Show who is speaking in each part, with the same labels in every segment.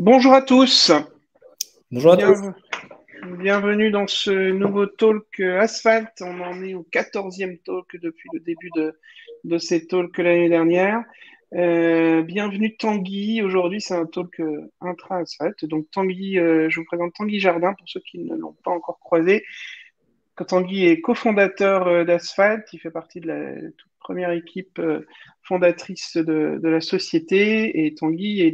Speaker 1: Bonjour à tous,
Speaker 2: Bonjour à tous.
Speaker 1: bienvenue dans ce nouveau talk Asphalt. On en est au 14e talk depuis le début de ces talks l'année dernière. Bienvenue Tanguy, aujourd'hui c'est un talk intra-Asphalt. Donc Tanguy, je vous présente Tanguy Jardin pour ceux qui ne l'ont pas encore croisé. Tanguy est cofondateur d'Asphalt, il fait partie de la toute première équipe fondatrice de la société et Tanguy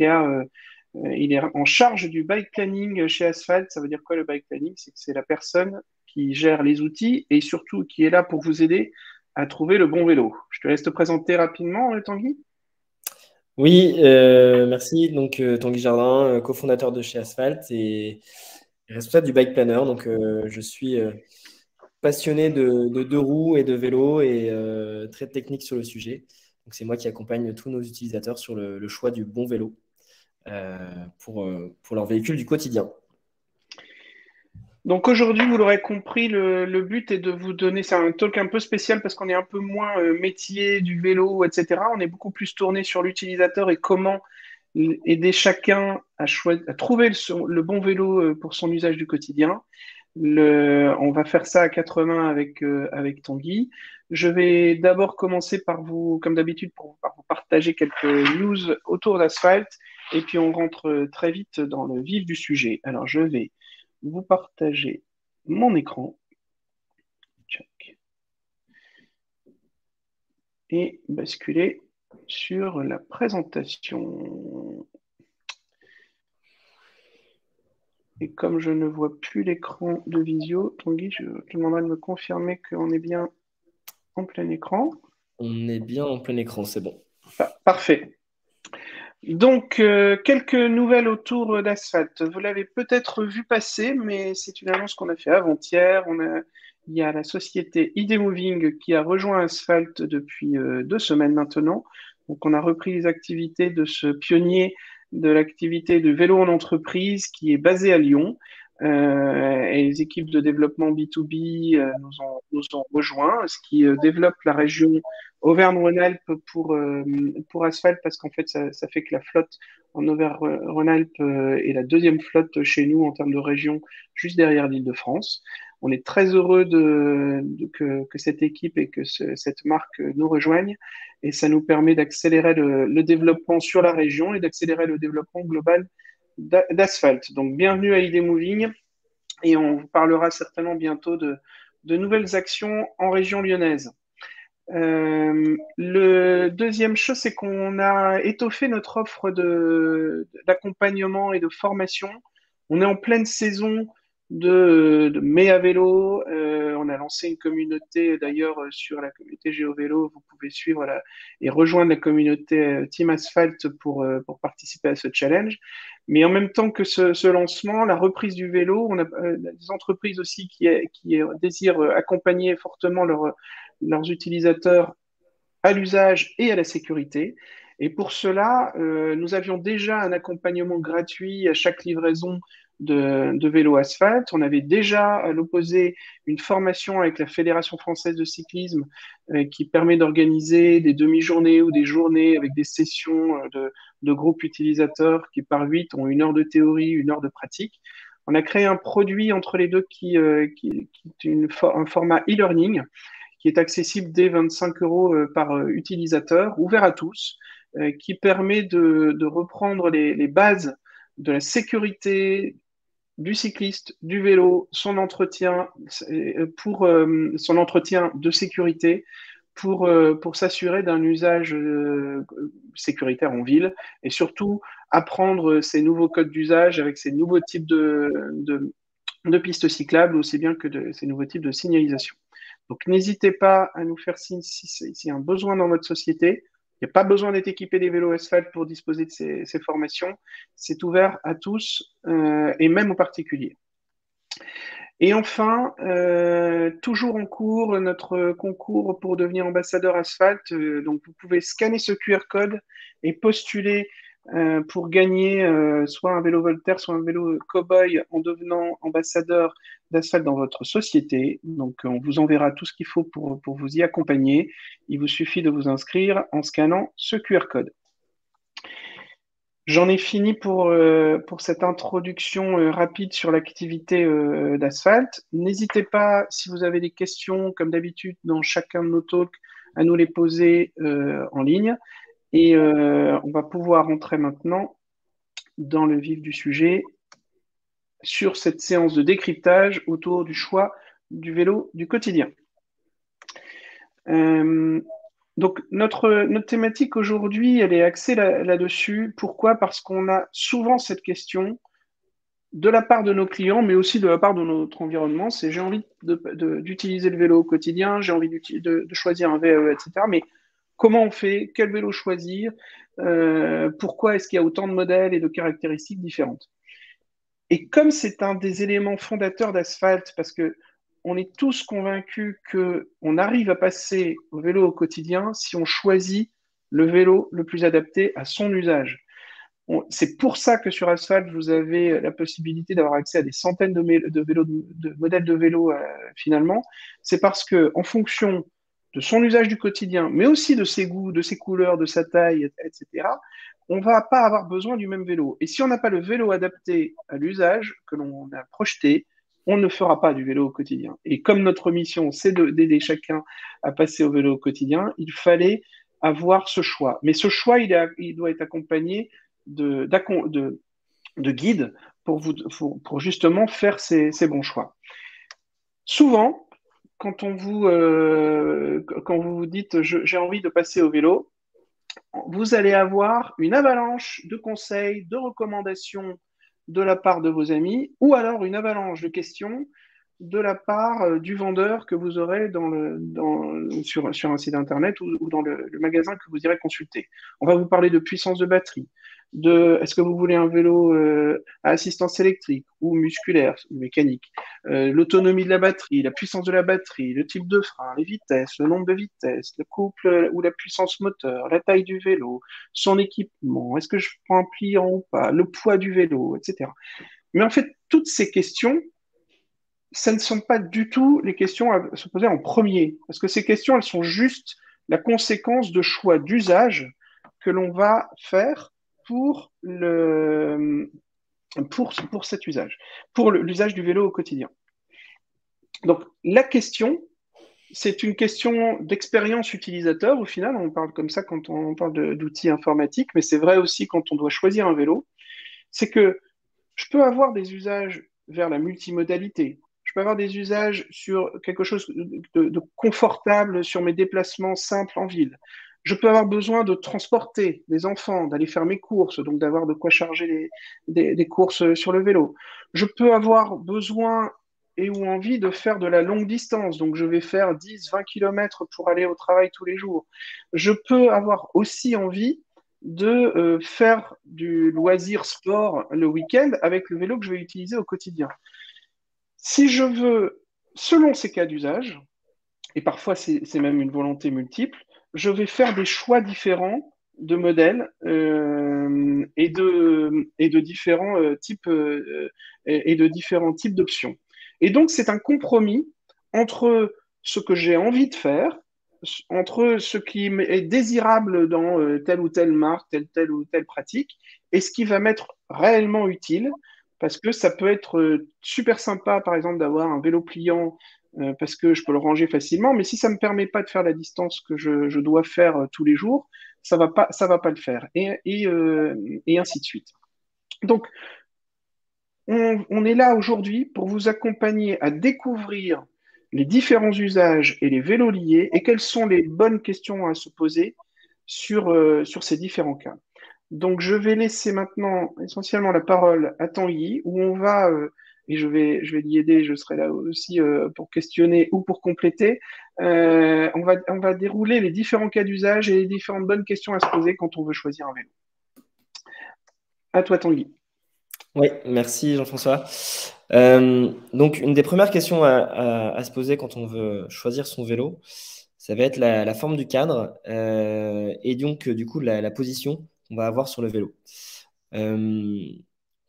Speaker 1: il est en charge du bike planning chez Asphalt. Ça veut dire quoi le bike planning? C'est que c'est la personne qui gère les outils et surtout qui est là pour vous aider à trouver le bon vélo. Je te laisse te présenter rapidement, Tanguy.
Speaker 2: Oui, merci. Donc, Tanguy Jardin, cofondateur de chez Asphalt et responsable du Bike Planner. Donc, je suis passionné de deux roues et de vélo et très technique sur le sujet. Donc, c'est moi qui accompagne tous nos utilisateurs sur le choix du bon vélo euh, pour leur véhicule du quotidien.
Speaker 1: Donc aujourd'hui, vous l'aurez compris, le but est de vous donner, c'est un talk un peu spécial parce qu'on est un peu moins métier du vélo, etc. On est beaucoup plus tourné sur l'utilisateur et comment aider chacun à trouver le bon vélo pour son usage du quotidien. On va faire ça à quatre mains avec Tanguy. Je vais d'abord commencer par vous, comme d'habitude, par vous partager quelques news autour d'Asphalt et puis on rentre très vite dans le vif du sujet. Alors je vais vous partager mon écran. Check. Et basculer sur la présentation. Et comme je ne vois plus l'écran de visio, Tanguy, je te demanderai de me confirmer qu'on est bien en plein écran.
Speaker 2: On est bien en plein écran, c'est bon.
Speaker 1: Parfait. Donc, quelques nouvelles autour d'Asphalt. Vous l'avez peut-être vu passer, mais c'est une annonce qu'on a fait avant-hier. Il y a la société ID Moving qui a rejoint Asphalt depuis 2 semaines maintenant. Donc, on a repris les activités de ce pionnier de l'activité de vélo en entreprise qui est basé à Lyon. Et les équipes de développement B2B nous ont rejoints, ce qui développe la région Auvergne-Rhône-Alpes pour Asphalt, parce qu'en fait, ça fait que la flotte en Auvergne-Rhône-Alpes est la deuxième flotte chez nous en termes de région, juste derrière l'Île-de-France. On est très heureux que cette équipe et que cette marque nous rejoignent, et ça nous permet d'accélérer le développement sur la région et d'accélérer le développement global d'Asphalt. Donc, bienvenue à ID Moving, et on vous parlera certainement bientôt de nouvelles actions en région lyonnaise. Le deuxième chose, c'est qu'on a étoffé notre offre d'accompagnement et de formation. On est en pleine saison de mai à vélo. On a lancé une communauté d'ailleurs sur la communauté GeoVélo. Vous pouvez suivre et rejoindre la communauté Team Asphalt pour participer à ce challenge. Mais en même temps que ce lancement, la reprise du vélo, on a des entreprises aussi qui désirent accompagner fortement leurs utilisateurs à l'usage et à la sécurité. Et pour cela, nous avions déjà un accompagnement gratuit à chaque livraison de vélo asphalte. On avait déjà à l'opposé une formation avec la Fédération française de cyclisme qui permet d'organiser des demi-journées ou des journées avec des sessions de groupes utilisateurs qui par 8 ont 1 heure de théorie, 1 heure de pratique. On a créé un produit entre les deux qui est un format e-learning qui est accessible dès 25 euros par utilisateur, ouvert à tous, qui permet de reprendre les bases de la sécurité du cycliste, du vélo, son entretien de sécurité pour s'assurer d'un usage sécuritaire en ville et surtout apprendre ces nouveaux codes d'usage avec ces nouveaux types de pistes cyclables, aussi bien que ces nouveaux types de signalisation. Donc n'hésitez pas à nous faire signe s'il y a un besoin dans votre société. Il n'y a pas besoin d'être équipé des vélos asphalte pour disposer de ces formations. C'est ouvert à tous et même aux particuliers. Et enfin, toujours en cours, notre concours pour devenir ambassadeur asphalte. Donc, vous pouvez scanner ce QR code et postuler pour gagner soit un vélo Voltaire, soit un vélo Cowboy en devenant ambassadeur d'asphalte dans votre société. Donc, on vous enverra tout ce qu'il faut pour vous y accompagner. Il vous suffit de vous inscrire en scannant ce QR code. J'en ai fini pour cette introduction rapide sur l'activité d'asphalte. N'hésitez pas, si vous avez des questions, comme d'habitude, dans chacun de nos talks, à nous les poser en ligne. Et on va pouvoir entrer maintenant dans le vif du sujet sur cette séance de décryptage autour du choix du vélo du quotidien. Donc notre thématique aujourd'hui, elle est axée là-dessus. Pourquoi? Parce qu'on a souvent cette question de la part de nos clients, mais aussi de la part de notre environnement. C'est j'ai envie d'utiliser le vélo au quotidien, j'ai envie de choisir un VAE, etc. Mais comment on fait? Quel vélo choisir? Pourquoi est-ce qu'il y a autant de modèles et de caractéristiques différentes? Et comme c'est un des éléments fondateurs d'Asphalt, parce que on est tous convaincus qu'on arrive à passer au vélo au quotidien si on choisit le vélo le plus adapté à son usage. C'est pour ça que sur Asphalt, vous avez la possibilité d'avoir accès à des centaines de vélos, de modèles de vélos finalement. C'est parce que en fonction de son usage du quotidien, mais aussi de ses goûts, de ses couleurs, de sa taille, etc., on va pas avoir besoin du même vélo. Et si on n'a pas le vélo adapté à l'usage que l'on a projeté, on ne fera pas du vélo au quotidien. Et comme notre mission, c'est d'aider chacun à passer au vélo au quotidien, il fallait avoir ce choix. Mais ce choix, il doit être accompagné de guides pour justement faire ces bons choix. Souvent, quand vous dites j'ai envie de passer au vélo, vous allez avoir une avalanche de conseils, de recommandations de la part de vos amis, ou alors une avalanche de questions de la part du vendeur que vous aurez sur un site internet ou dans le magasin que vous irez consulter. On va vous parler de puissance de batterie, de est-ce que vous voulez un vélo à assistance électrique ou musculaire ou mécanique, l'autonomie de la batterie, la puissance de la batterie, le type de frein, les vitesses, le nombre de vitesses, le couple ou la puissance moteur, la taille du vélo, son équipement, est-ce que je prends un pliant ou pas, le poids du vélo, etc. Mais en fait, toutes ces questions, ça ne sont pas du tout les questions à se poser en premier, parce que ces questions, elles sont juste la conséquence de choix d'usage que l'on va faire pour pour cet usage, pour l'usage du vélo au quotidien. Donc, la question, c'est une question d'expérience utilisateur. Au final, on parle comme ça quand on parle d'outils informatiques, mais c'est vrai aussi quand on doit choisir un vélo. C'est que je peux avoir des usages vers la multimodalité. Je peux avoir des usages sur quelque chose de confortable sur mes déplacements simples en ville. Je peux avoir besoin de transporter des enfants, d'aller faire mes courses, donc d'avoir de quoi charger des courses sur le vélo. Je peux avoir besoin et ou envie de faire de la longue distance, donc je vais faire 10, 20 km pour aller au travail tous les jours. Je peux avoir aussi envie de faire du loisir sport le week-end avec le vélo que je vais utiliser au quotidien. Si je veux, selon ces cas d'usage, et parfois c'est même une volonté multiple, je vais faire des choix différents de modèles et de différents et de différents types d'options. Et donc c'est un compromis entre ce que j'ai envie de faire, entre ce qui est désirable dans telle ou telle marque, telle ou telle pratique, et ce qui va m'être réellement utile, parce que ça peut être super sympa, par exemple, d'avoir un vélo pliant parce que je peux le ranger facilement, mais si ça ne me permet pas de faire la distance que je dois faire tous les jours, ça va pas le faire, et ainsi de suite. Donc, on est là aujourd'hui pour vous accompagner à découvrir les différents usages et les vélos liés et quelles sont les bonnes questions à se poser sur ces différents cas. Donc, je vais laisser maintenant essentiellement la parole à Tanguy, où on va, et je vais l'y aider, je serai là aussi pour questionner ou pour compléter. On va dérouler les différents cas d'usage et les différentes bonnes questions à se poser quand on veut choisir un vélo. À toi, Tanguy.
Speaker 2: Oui, merci Jean-François. Donc, une des premières questions à se poser quand on veut choisir son vélo, ça va être la forme du cadre et donc, du coup, la position qu'on va avoir sur le vélo.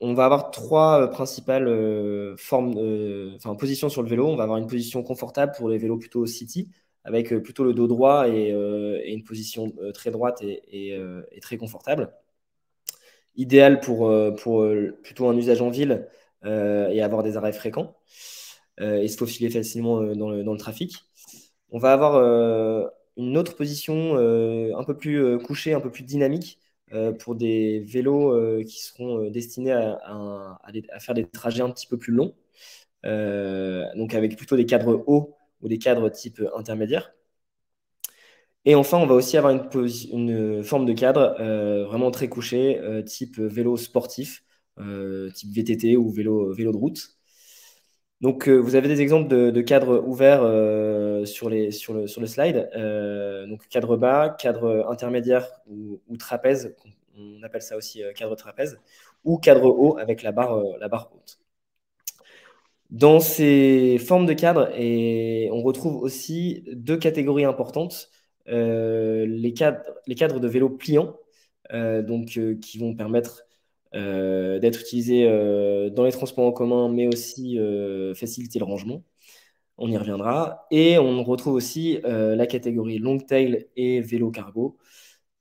Speaker 2: On va avoir trois principales formes, enfin, positions sur le vélo. On va avoir une position confortable pour les vélos plutôt city, avec plutôt le dos droit et une position très droite et très confortable. idéal pour plutôt un usage en ville et avoir des arrêts fréquents et se faufiler facilement dans le trafic. On va avoir une autre position un peu plus couchée, un peu plus dynamique pour des vélos qui seront destinés à faire des trajets un petit peu plus longs, donc avec plutôt des cadres hauts ou des cadres type intermédiaire. Et enfin, on va aussi avoir une forme de cadre vraiment très couché, type vélo sportif, type VTT ou vélo de route. Donc, vous avez des exemples de cadres ouverts sur le slide. Donc, cadre bas, cadre intermédiaire ou trapèze, on appelle ça aussi cadre trapèze, ou cadre haut avec la barre haute. Dans ces formes de cadres, on retrouve aussi deux catégories importantes. Les cadres de vélo pliants, qui vont permettre d'être utilisés dans les transports en commun, mais aussi faciliter le rangement. On y reviendra. Et on retrouve aussi la catégorie long tail et vélo cargo,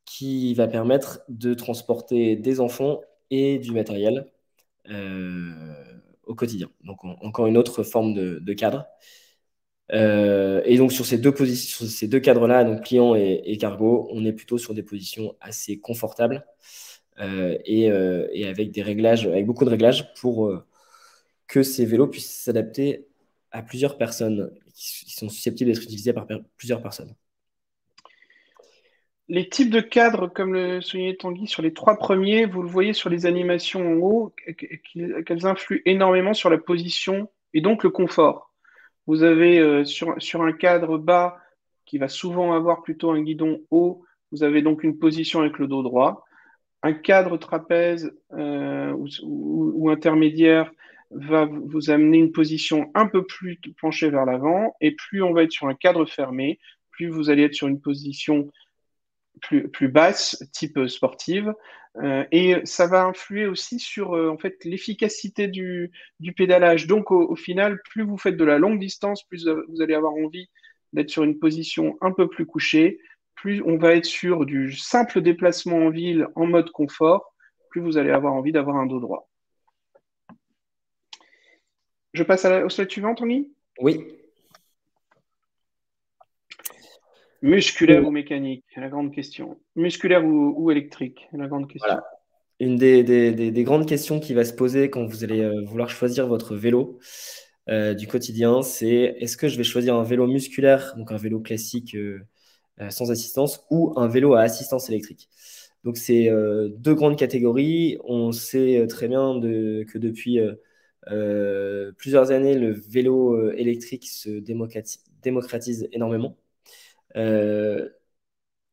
Speaker 2: qui va permettre de transporter des enfants et du matériel au quotidien. Donc, encore une autre forme de cadre. Et donc, sur ces deux positions, sur ces deux cadres-là, donc pliant et cargo, on est plutôt sur des positions assez confortables et avec des réglages, avec beaucoup de réglages pour que ces vélos puissent s'adapter à plusieurs personnes qui sont susceptibles d'être utilisés par plusieurs personnes.
Speaker 1: Les types de cadres, comme le soulignait Tanguy, sur les trois premiers, vous le voyez sur les animations en haut, qu'elles influent énormément sur la position et donc le confort. Vous avez sur un cadre bas qui va souvent avoir plutôt un guidon haut, vous avez donc une position avec le dos droit. Un cadre trapèze ou intermédiaire va vous amener une position un peu plus penchée vers l'avant, et plus on va être sur un cadre fermé, plus vous allez être sur une position plus basse, type sportive. Et ça va influer aussi sur en fait, l'efficacité du pédalage. Donc au final, plus vous faites de la longue distance, plus vous allez avoir envie d'être sur une position un peu plus couchée, plus on va être sur du simple déplacement en ville en mode confort, plus vous allez avoir envie d'avoir un dos droit. Je passe au slide suivant, Tony.
Speaker 2: Oui.
Speaker 1: Musculaire ou mécanique, la grande question. Musculaire ou électrique, la grande question.
Speaker 2: Voilà. Une des grandes questions qui va se poser quand vous allez vouloir choisir votre vélo du quotidien, c'est est-ce que je vais choisir un vélo musculaire, donc un vélo classique sans assistance, ou un vélo à assistance électrique. Donc, c'est deux grandes catégories. On sait très bien que depuis plusieurs années, le vélo électrique se démocratise énormément.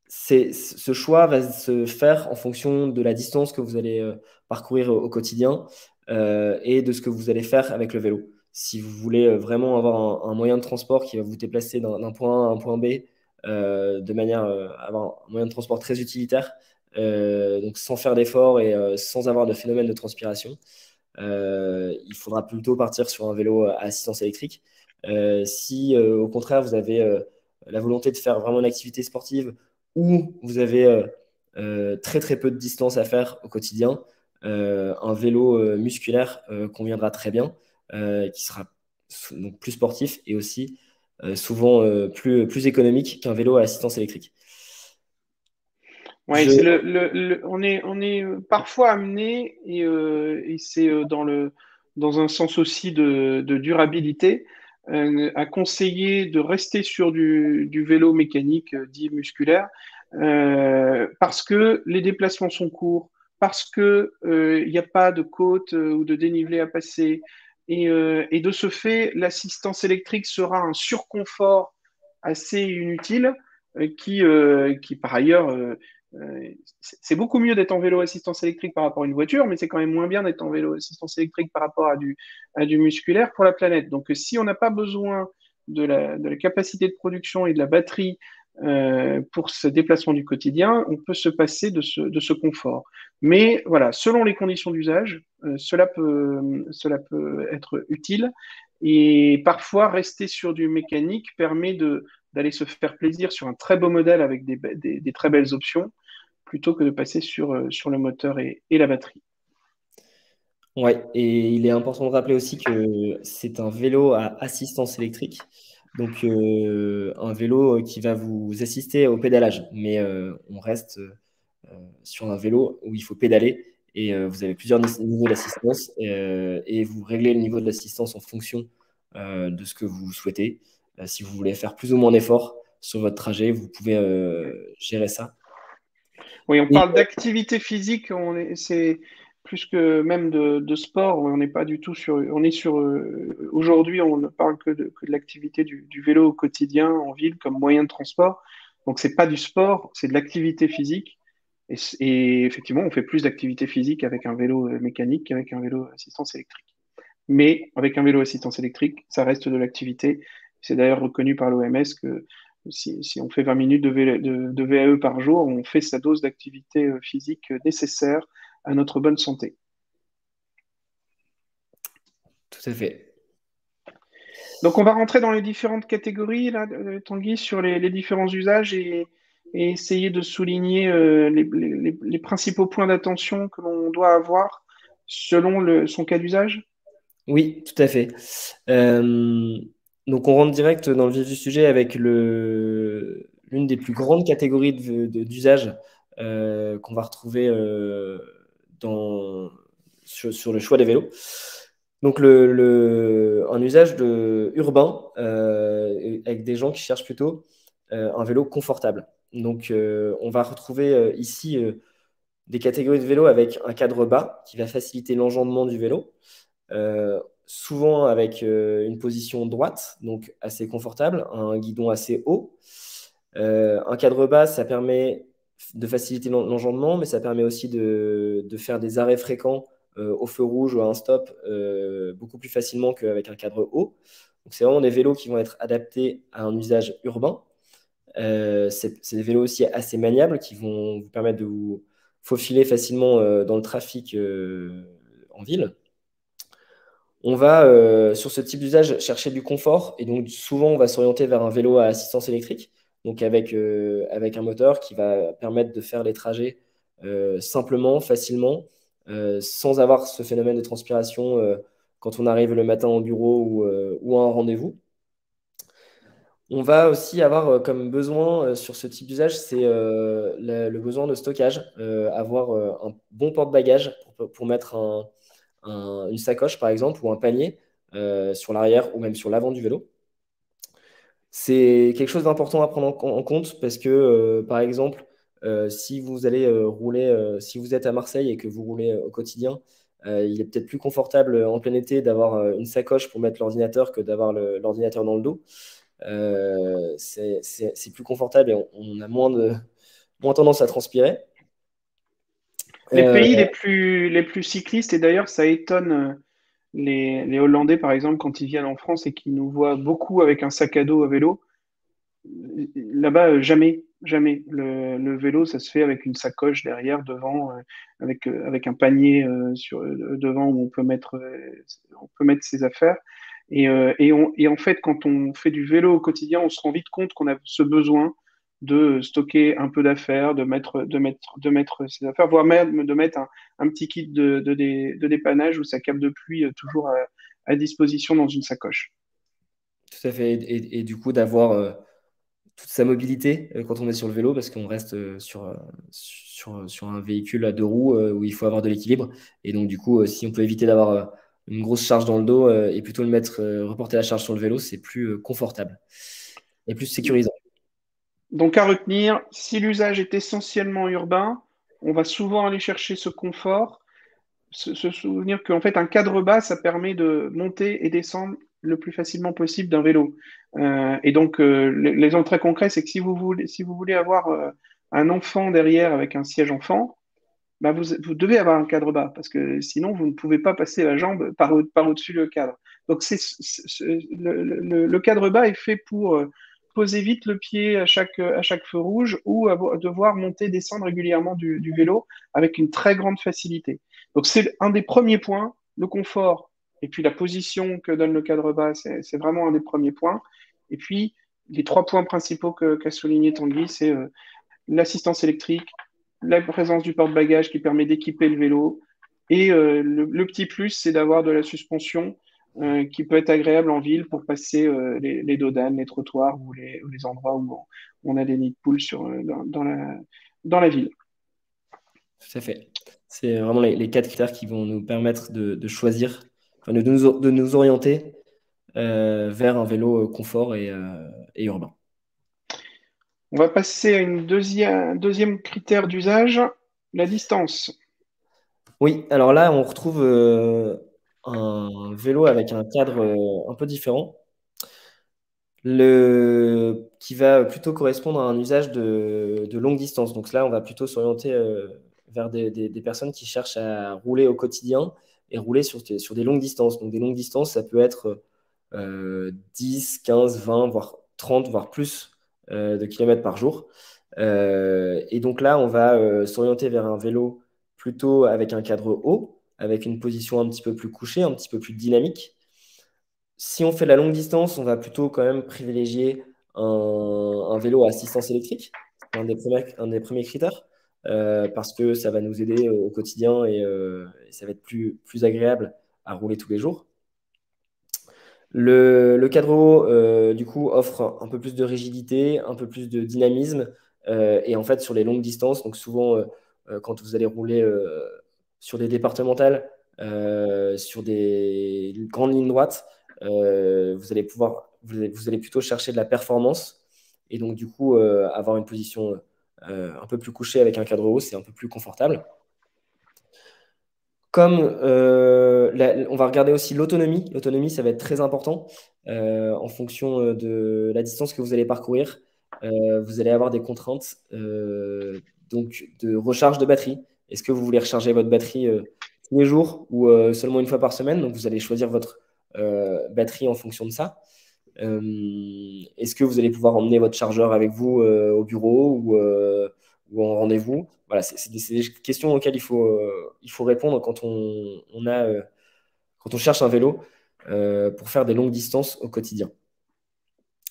Speaker 2: Ce choix va se faire en fonction de la distance que vous allez parcourir au quotidien et de ce que vous allez faire avec le vélo. Si vous voulez vraiment avoir un moyen de transport qui va vous déplacer d'un point A à un point B de manière à avoir un moyen de transport très utilitaire, donc sans faire d'efforts et sans avoir de phénomène de transpiration, il faudra plutôt partir sur un vélo à assistance électrique. Si au contraire vous avez la volonté de faire vraiment une activité sportive ou vous avez très très peu de distance à faire au quotidien, un vélo musculaire conviendra très bien, qui sera donc plus sportif et aussi souvent plus économique qu'un vélo à assistance électrique.
Speaker 1: Ouais, on est parfois amené, et c'est dans un sens aussi de durabilité, à conseiller de rester sur du vélo mécanique dit musculaire, parce que les déplacements sont courts, parce que il n'y a pas de côte ou de dénivelé à passer, et de ce fait, l'assistance électrique sera un surconfort assez inutile, qui par ailleurs c'est beaucoup mieux d'être en vélo assistance électrique par rapport à une voiture, mais c'est quand même moins bien d'être en vélo assistance électrique par rapport à du musculaire pour la planète. Donc, si on n'a pas besoin de la capacité de production et de la batterie pour ce déplacement du quotidien, on peut se passer de ce confort. Mais voilà, selon les conditions d'usage, cela peut être utile. Et parfois, rester sur du mécanique permet d'aller se faire plaisir sur un très beau modèle avec des très belles options, plutôt que de passer sur le moteur et la batterie.
Speaker 2: Ouais, et il est important de rappeler aussi que c'est un vélo à assistance électrique. Donc, un vélo qui va vous assister au pédalage. Mais on reste sur un vélo où il faut pédaler et vous avez plusieurs niveaux d'assistance et vous réglez le niveau de l'assistance en fonction de ce que vous souhaitez. Si vous voulez faire plus ou moins d'efforts sur votre trajet, vous pouvez gérer ça.
Speaker 1: Oui, on
Speaker 2: Et,
Speaker 1: parle d'activité physique, c'est plus que même de sport. On n'est pas du tout sur. On est sur. Aujourd'hui, on ne parle que de l'activité du vélo au quotidien en ville comme moyen de transport. Donc, c'est pas du sport, c'est de l'activité physique. Et effectivement, on fait plus d'activité physique avec un vélo mécanique qu'avec un vélo assistance électrique. Mais avec un vélo assistance électrique, ça reste de l'activité. C'est d'ailleurs reconnu par l'OMS que si on fait 20 minutes de VAE par jour, on fait sa dose d'activité physique nécessaire à notre bonne santé.
Speaker 2: tout à fait.
Speaker 1: Donc on va rentrer dans les différentes catégories, là, Tanguy, sur les différents usages et essayer de souligner les principaux points d'attention que l'on doit avoir selon son cas d'usage.
Speaker 2: Oui, tout à fait. Euh, donc, on rentre direct dans le vif du sujet avec l'une des plus grandes catégories d'usage qu'on va retrouver sur le choix des vélos. Donc, un usage urbain avec des gens qui cherchent plutôt un vélo confortable. Donc, on va retrouver ici des catégories de vélos avec un cadre bas qui va faciliter l'enjambement du vélo. Souvent avec une position droite, donc assez confortable, un guidon assez haut. Un cadre bas, ça permet de faciliter l'enjambement, mais ça permet aussi de faire des arrêts fréquents au feu rouge ou à un stop beaucoup plus facilement qu'avec un cadre haut. Donc, c'est vraiment des vélos qui vont être adaptés à un usage urbain. C'est des vélos aussi assez maniables qui vont vous permettre de vous faufiler facilement dans le trafic en ville. On va, sur ce type d'usage, chercher du confort et donc souvent on va s'orienter vers un vélo à assistance électrique, donc avec un moteur qui va permettre de faire les trajets simplement, facilement, sans avoir ce phénomène de transpiration quand on arrive le matin au bureau ou à un rendez-vous. On va aussi avoir comme besoin sur ce type d'usage, c'est le besoin de stockage, avoir un bon porte-bagages pour mettre une sacoche, par exemple, ou un panier sur l'arrière ou même sur l'avant du vélo. C'est quelque chose d'important à prendre en compte parce que, par exemple, si vous allez rouler, si vous êtes à Marseille et que vous roulez au quotidien, il est peut-être plus confortable en plein été d'avoir une sacoche pour mettre l'ordinateur que d'avoir l'ordinateur dans le dos. C'est plus confortable et on a moins tendance à transpirer.
Speaker 1: Les
Speaker 2: Euh,
Speaker 1: pays les plus cyclistes, et d'ailleurs ça étonne les Hollandais par exemple quand ils viennent en France et qu'ils nous voient beaucoup avec un sac à dos à vélo, là-bas jamais, jamais. Le vélo ça se fait avec une sacoche derrière, devant, avec un panier devant où on peut mettre ses affaires. Et en fait, quand on fait du vélo au quotidien, on se rend vite compte qu'on a ce besoin de stocker un peu d'affaires, de mettre ses affaires, voire même de mettre un petit kit de dépannage ou sa cape de pluie toujours à disposition dans une sacoche.
Speaker 2: Tout à fait. Et du coup, d'avoir toute sa mobilité quand on est sur le vélo, parce qu'on reste sur un véhicule à deux roues où il faut avoir de l'équilibre. Et donc, du coup, si on peut éviter d'avoir une grosse charge dans le dos et plutôt reporter la charge sur le vélo, c'est plus confortable et plus sécurisant.
Speaker 1: Donc à retenir, si l'usage est essentiellement urbain, on va souvent aller chercher ce confort, se souvenir qu'en fait un cadre bas, ça permet de monter et descendre le plus facilement possible d'un vélo. Et donc l'exemple très concret, c'est que si vous voulez avoir un enfant derrière avec un siège enfant, bah vous devez avoir un cadre bas parce que sinon vous ne pouvez pas passer la jambe par au-dessus du cadre. Donc le cadre bas est fait pour poser vite le pied à chaque feu rouge ou devoir monter, descendre régulièrement du vélo avec une très grande facilité. Donc c'est un des premiers points, le confort et puis la position que donne le cadre bas, c'est vraiment un des premiers points. Et puis les trois points principaux qu'a souligné Tanguy, c'est l'assistance électrique, la présence du porte-bagages qui permet d'équiper le vélo. Et le petit plus, c'est d'avoir de la suspension qui peut être agréable en ville pour passer les dodanes, les trottoirs ou les endroits où on a des nids de poules dans la ville.
Speaker 2: Tout à fait. C'est vraiment les quatre critères qui vont nous permettre de choisir, enfin, de nous orienter vers un vélo confort et urbain.
Speaker 1: On va passer à un deuxième critère d'usage, la distance.
Speaker 2: Oui, alors là, on retrouve un vélo avec un cadre un peu différent, qui va plutôt correspondre à un usage de longue distance. Donc là, on va plutôt s'orienter vers des personnes qui cherchent à rouler au quotidien et rouler sur des longues distances. Donc des longues distances, ça peut être 10, 15, 20, voire 30, voire plus de kilomètres par jour. Et donc là, on va s'orienter vers un vélo plutôt avec un cadre haut, avec une position un petit peu plus couchée, un petit peu plus dynamique. Si on fait de la longue distance, on va plutôt quand même privilégier un vélo à assistance électrique. C'est un des premiers critères, parce que ça va nous aider au quotidien et ça va être plus agréable à rouler tous les jours. Le cadre haut, du coup, offre un peu plus de rigidité, un peu plus de dynamisme. Et en fait, sur les longues distances, donc souvent, quand vous allez rouler sur des départementales, sur des grandes lignes droites, vous allez plutôt chercher de la performance. Et donc, du coup, avoir une position un peu plus couchée avec un cadre haut, c'est un peu plus confortable. Comme on va regarder aussi l'autonomie. L'autonomie, ça va être très important en fonction de la distance que vous allez parcourir. Vous allez avoir des contraintes donc de recharge de batterie. Est-ce que vous voulez recharger votre batterie tous les jours ou seulement une fois par semaine? Donc vous allez choisir votre batterie en fonction de ça. Est-ce que vous allez pouvoir emmener votre chargeur avec vous au bureau ou en rendez-vous? Voilà, c'est des questions auxquelles il faut répondre quand on cherche un vélo pour faire des longues distances au quotidien.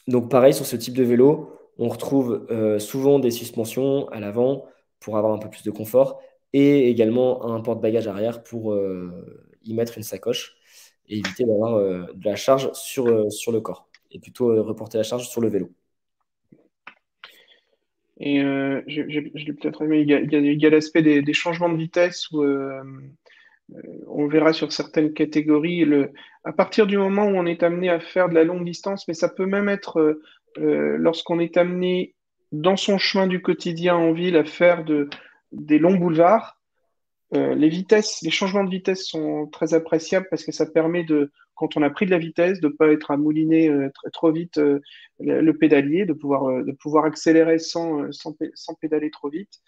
Speaker 2: Donc pareil, sur ce type de vélo, on retrouve souvent des suspensions à l'avant pour avoir un peu plus de confort et également un porte-bagages arrière pour y mettre une sacoche et éviter d'avoir de la charge sur le corps et plutôt reporter la charge sur le vélo.
Speaker 1: Et je l'ai peut-être aimé, il y a l'aspect des changements de vitesse où on verra sur certaines catégories, à partir du moment où on est amené à faire de la longue distance, mais ça peut même être lorsqu'on est amené dans son chemin du quotidien en ville à faire des longs boulevards, les changements de vitesse sont très appréciables parce que ça permet quand on a pris de la vitesse, de ne pas être à mouliner trop vite le pédalier, de pouvoir accélérer sans pédaler trop vite.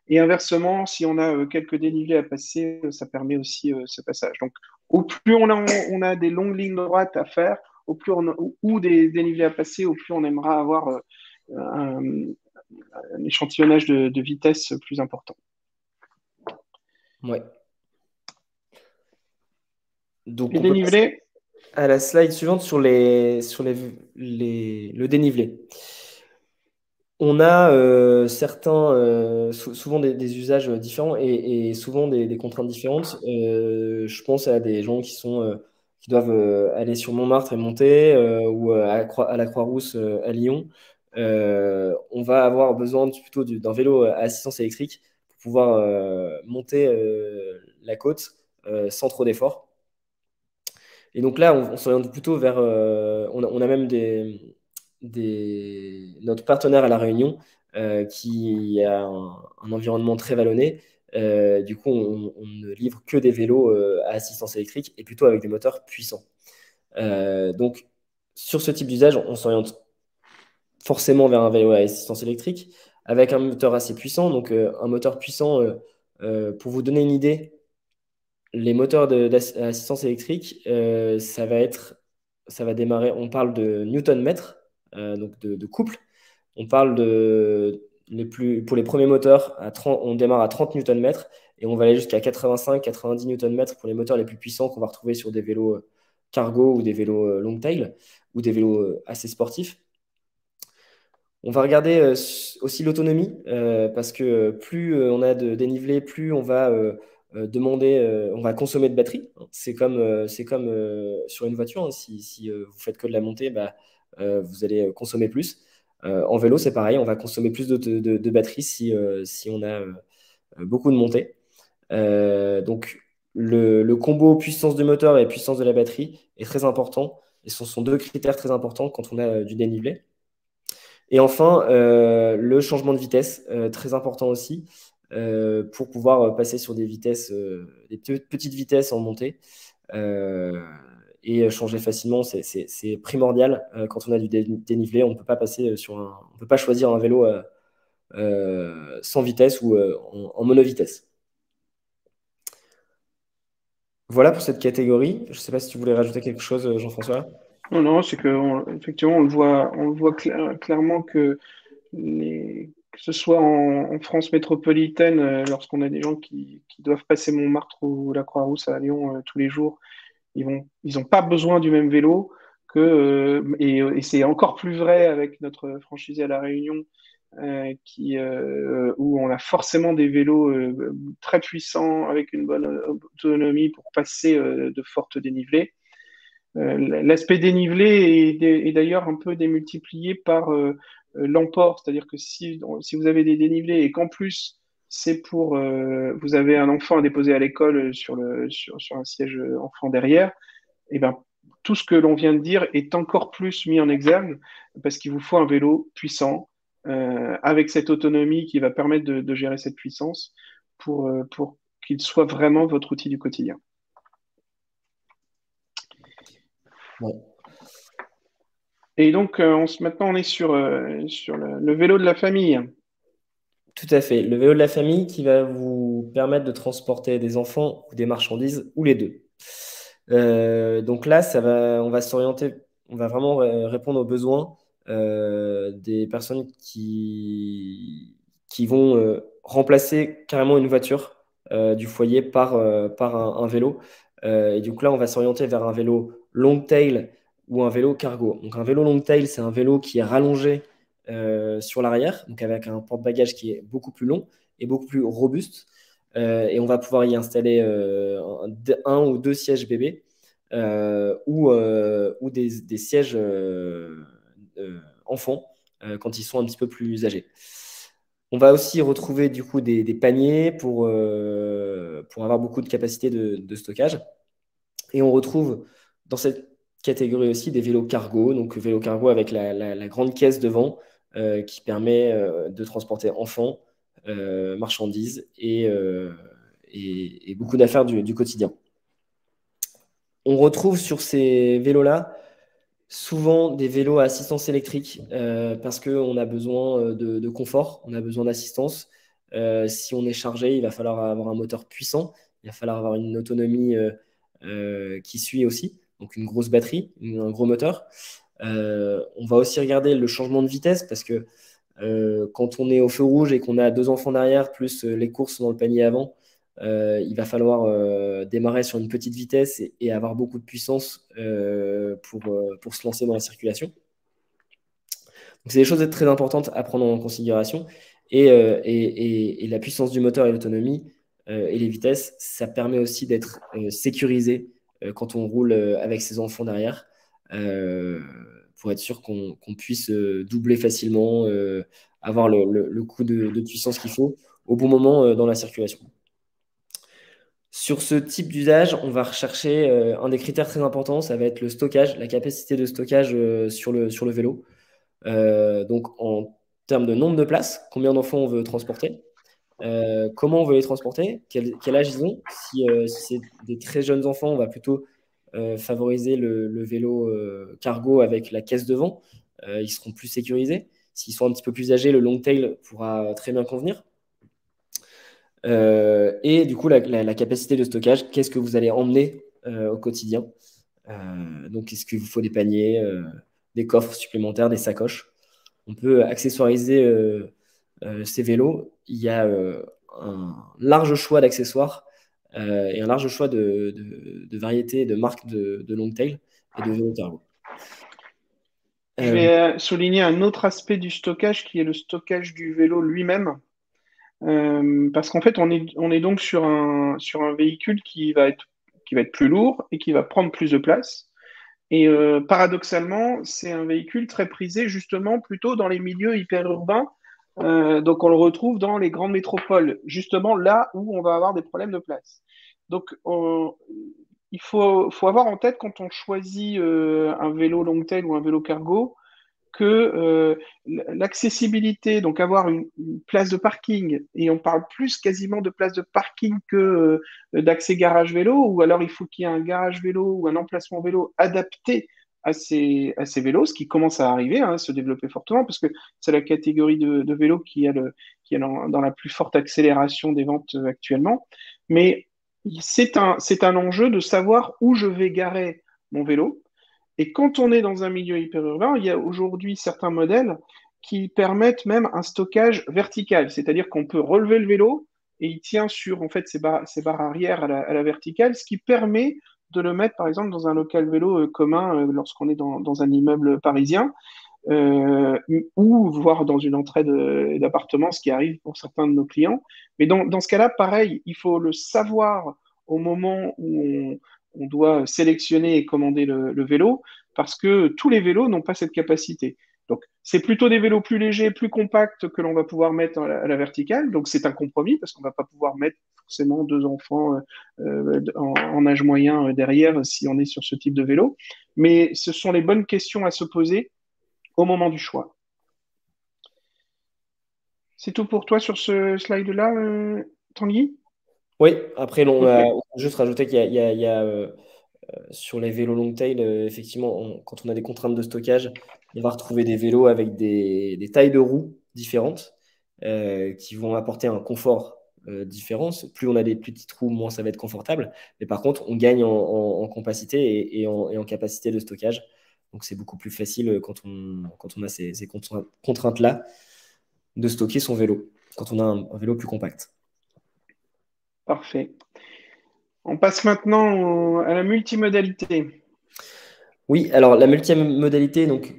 Speaker 1: Et inversement, si on a quelques dénivelés à passer, ça permet aussi ce passage. Donc, au plus on a des longues lignes droites à faire, ou des dénivelés à passer, au plus on aimera avoir un échantillonnage de vitesse plus important.
Speaker 2: Ouais. Donc
Speaker 1: Les
Speaker 2: on peut passer
Speaker 1: dénivelés,
Speaker 2: à la slide suivante le dénivelé. On a certains, souvent des usages différents et souvent des contraintes différentes. Je pense à des gens qui doivent aller sur Montmartre et monter ou à la Croix-Rousse à Lyon. On va avoir besoin plutôt d'un vélo à assistance électrique pour pouvoir monter la côte sans trop d'efforts. Et donc là, on s'oriente plutôt vers. On a même notre partenaire à La Réunion qui a un environnement très vallonné. Du coup, on ne livre que des vélos à assistance électrique et plutôt avec des moteurs puissants. Donc, sur ce type d'usage, on s'oriente forcément vers un vélo à assistance électrique avec un moteur assez puissant. Donc, un moteur puissant, pour vous donner une idée, les moteurs d'assistance électrique, ça va démarrer, on parle de Newton-mètre, donc de couple. On parle pour les premiers moteurs, on démarre à 30 Newton-mètres et on va aller jusqu'à 85-90 Newton-mètres pour les moteurs les plus puissants qu'on va retrouver sur des vélos cargo ou des vélos long tail ou des vélos assez sportifs. On va regarder aussi l'autonomie, parce que plus on a de dénivelé, plus on va on va consommer de batterie. C'est comme sur une voiture, hein. Si vous faites que de la montée, bah, vous allez consommer plus. En vélo, c'est pareil, on va consommer plus de batterie si on a beaucoup de montée. Donc, le combo puissance du moteur et puissance de la batterie est très important. Et ce sont deux critères très importants quand on a du dénivelé. Et enfin, le changement de vitesse, très important aussi, pour pouvoir passer sur des vitesses, des petites vitesses en montée, et changer facilement, c'est primordial. Quand on a du dénivelé, on ne peut pas passer on peut pas choisir un vélo sans vitesse ou en monovitesse. Voilà pour cette catégorie. Je ne sais pas si tu voulais rajouter quelque chose, Jean-François.
Speaker 1: Non, non, c'est que effectivement, on le voit clairement que que ce soit en France métropolitaine, lorsqu'on a des gens qui doivent passer Montmartre ou la Croix-Rousse à Lyon tous les jours, ils ont pas besoin du même vélo et c'est encore plus vrai avec notre franchisé à La Réunion, où on a forcément des vélos très puissants avec une bonne autonomie pour passer de fortes dénivelées. L'aspect dénivelé est d'ailleurs un peu démultiplié par l'emport, c'est-à-dire que si vous avez des dénivelés et qu'en plus vous avez un enfant à déposer à l'école sur un siège enfant derrière, et ben tout ce que l'on vient de dire est encore plus mis en exergue parce qu'il vous faut un vélo puissant avec cette autonomie qui va permettre de gérer cette puissance pour qu'il soit vraiment votre outil du quotidien.
Speaker 2: Ouais.
Speaker 1: Et donc, maintenant, on est sur le vélo de la famille.
Speaker 2: Tout à fait. Le vélo de la famille qui va vous permettre de transporter des enfants ou des marchandises ou les deux. Donc là, on va s'orienter, on va vraiment répondre aux besoins des personnes qui vont remplacer carrément une voiture du foyer par un vélo. Et du coup, là, on va s'orienter vers un vélo long tail ou un vélo cargo. Donc un vélo long tail, c'est un vélo qui est rallongé sur l'arrière, donc avec un porte-bagages qui est beaucoup plus long et beaucoup plus robuste. Et on va pouvoir y installer un ou deux sièges bébés ou des sièges enfants quand ils sont un petit peu plus âgés. On va aussi retrouver du coup des paniers pour avoir beaucoup de capacité de stockage. Et on retrouve dans cette catégorie aussi des vélos cargo, donc vélo cargo avec la grande caisse devant qui permet de transporter enfants, marchandises et beaucoup d'affaires du quotidien. On retrouve sur ces vélos-là souvent des vélos à assistance électrique parce qu'on a besoin de confort, on a besoin d'assistance. Si on est chargé, il va falloir avoir un moteur puissant, il va falloir avoir une autonomie qui suit aussi, donc une grosse batterie, un gros moteur. On va aussi regarder le changement de vitesse parce que quand on est au feu rouge et qu'on a deux enfants derrière, plus les courses dans le panier avant, il va falloir démarrer sur une petite vitesse et avoir beaucoup de puissance pour se lancer dans la circulation. Donc, c'est des choses très importantes à prendre en considération. Et la puissance du moteur et l'autonomie et les vitesses, ça permet aussi d'être sécurisé quand on roule avec ses enfants derrière, pour être sûr qu'on puisse doubler facilement, avoir le coup de puissance qu'il faut au bon moment dans la circulation. Sur ce type d'usage, on va rechercher un des critères très importants, ça va être le stockage, la capacité de stockage sur le vélo. Donc, en termes de nombre de places, combien d'enfants on veut transporter, comment on veut les transporter, quel âge ils ont. Si c'est des très jeunes enfants, on va plutôt favoriser le vélo cargo avec la caisse devant. Ils seront plus sécurisés. S'ils sont un petit peu plus âgés, le long tail pourra très bien convenir. Et du coup, la capacité de stockage, qu'est-ce que vous allez emmener au quotidien. Donc, est-ce qu'il vous faut des paniers, des coffres supplémentaires, des sacoches. On peut accessoiriser ces vélos. Il y a un large choix d'accessoires et un large choix de, variétés, de marques de long tail et de vélos cargo.
Speaker 1: Je
Speaker 2: Euh,
Speaker 1: vais souligner un autre aspect du stockage qui est le stockage du vélo lui-même. Parce qu'en fait, on est donc sur un véhicule qui va être plus lourd et qui va prendre plus de place. Et paradoxalement, c'est un véhicule très prisé justement plutôt dans les milieux hyper urbains. Donc on le retrouve dans les grandes métropoles, justement là où on va avoir des problèmes de place. Donc faut avoir en tête quand on choisit un vélo long tail ou un vélo cargo que l'accessibilité, donc avoir une place de parking, et on parle plus quasiment de place de parking que d'accès garage vélo, ou alors il faut qu'il y ait un garage vélo ou un emplacement vélo adapté à ces vélos, ce qui commence à arriver, hein, à se développer fortement, parce que c'est la catégorie de vélos qui est dans la plus forte accélération des ventes actuellement. Mais c'est un enjeu de savoir où je vais garer mon vélo, et quand on est dans un milieu hyperurbain, il y a aujourd'hui certains modèles qui permettent même un stockage vertical, c'est-à-dire qu'on peut relever le vélo et il tient sur en fait ses barres arrière à la verticale, ce qui permet de le mettre par exemple dans un local vélo commun lorsqu'on est dans un immeuble parisien ou voire dans une entrée d'appartement, ce qui arrive pour certains de nos clients. Mais dans ce cas-là, pareil, il faut le savoir au moment où on doit sélectionner et commander le vélo, parce que tous les vélos n'ont pas cette capacité. Donc, c'est plutôt des vélos plus légers, plus compacts que l'on va pouvoir mettre à la verticale. Donc, c'est un compromis parce qu'on ne va pas pouvoir mettre forcément deux enfants en âge moyen derrière si on est sur ce type de vélo. Mais ce sont les bonnes questions à se poser au moment du choix. C'est tout pour toi sur ce slide-là, Tanguy?
Speaker 2: oui, après,
Speaker 1: Ok.
Speaker 2: on peut juste rajouter il y a, sur les vélos long tail, effectivement, quand on a des contraintes de stockage, on va retrouver des vélos avec des tailles de roues différentes qui vont apporter un confort différent. Plus on a des plus petites roues, moins ça va être confortable. Mais par contre, on gagne en compacité et en capacité de stockage. Donc, c'est beaucoup plus facile quand on a ces contraintes-là de stocker son vélo, quand on a un vélo plus compact.
Speaker 1: Parfait. On passe maintenant à la multimodalité.
Speaker 2: Oui, alors la multimodalité, donc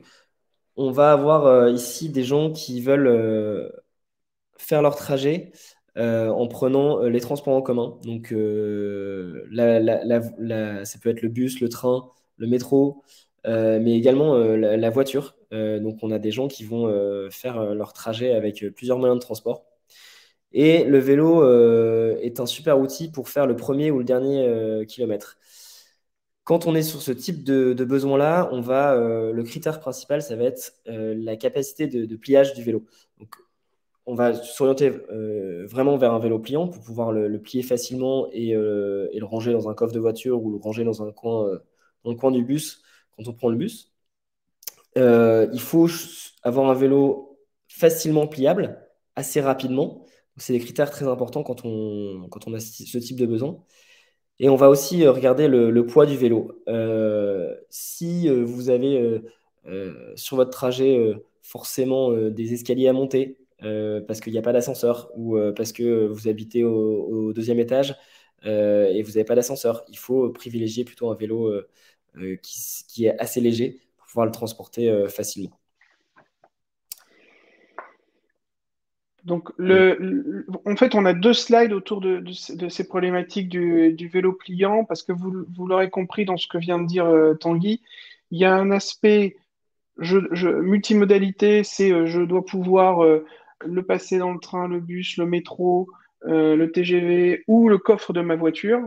Speaker 2: on va avoir ici des gens qui veulent faire leur trajet en prenant les transports en commun. Donc, ça peut être le bus, le train, le métro, mais également la voiture. Donc, on a des gens qui vont faire leur trajet avec plusieurs moyens de transport. Et le vélo est un super outil pour faire le premier ou le dernier kilomètre. Quand on est sur ce type de besoin-là, le critère principal, ça va être la capacité de pliage du vélo. Donc, on va s'orienter vraiment vers un vélo pliant pour pouvoir le plier facilement et le ranger dans un coffre de voiture ou le ranger dans le coin du bus quand on prend le bus. Il faut avoir un vélo facilement pliable, assez rapidement. C'est des critères très importants quand on a ce type de besoin. Et on va aussi regarder le poids du vélo. Si vous avez sur votre trajet forcément des escaliers à monter parce qu'il n'y a pas d'ascenseur ou parce que vous habitez au deuxième étage et vous n'avez pas d'ascenseur, il faut privilégier plutôt un vélo qui est assez léger pour pouvoir le transporter facilement.
Speaker 1: Donc,
Speaker 2: Et-
Speaker 1: en fait, on a deux slides autour de ces problématiques du vélo pliant, parce que vous l'aurez compris dans ce que vient de dire Tanguy, il y a un aspect multimodalité, c'est je dois pouvoir le passer dans le train, le bus, le métro, le TGV ou le coffre de ma voiture.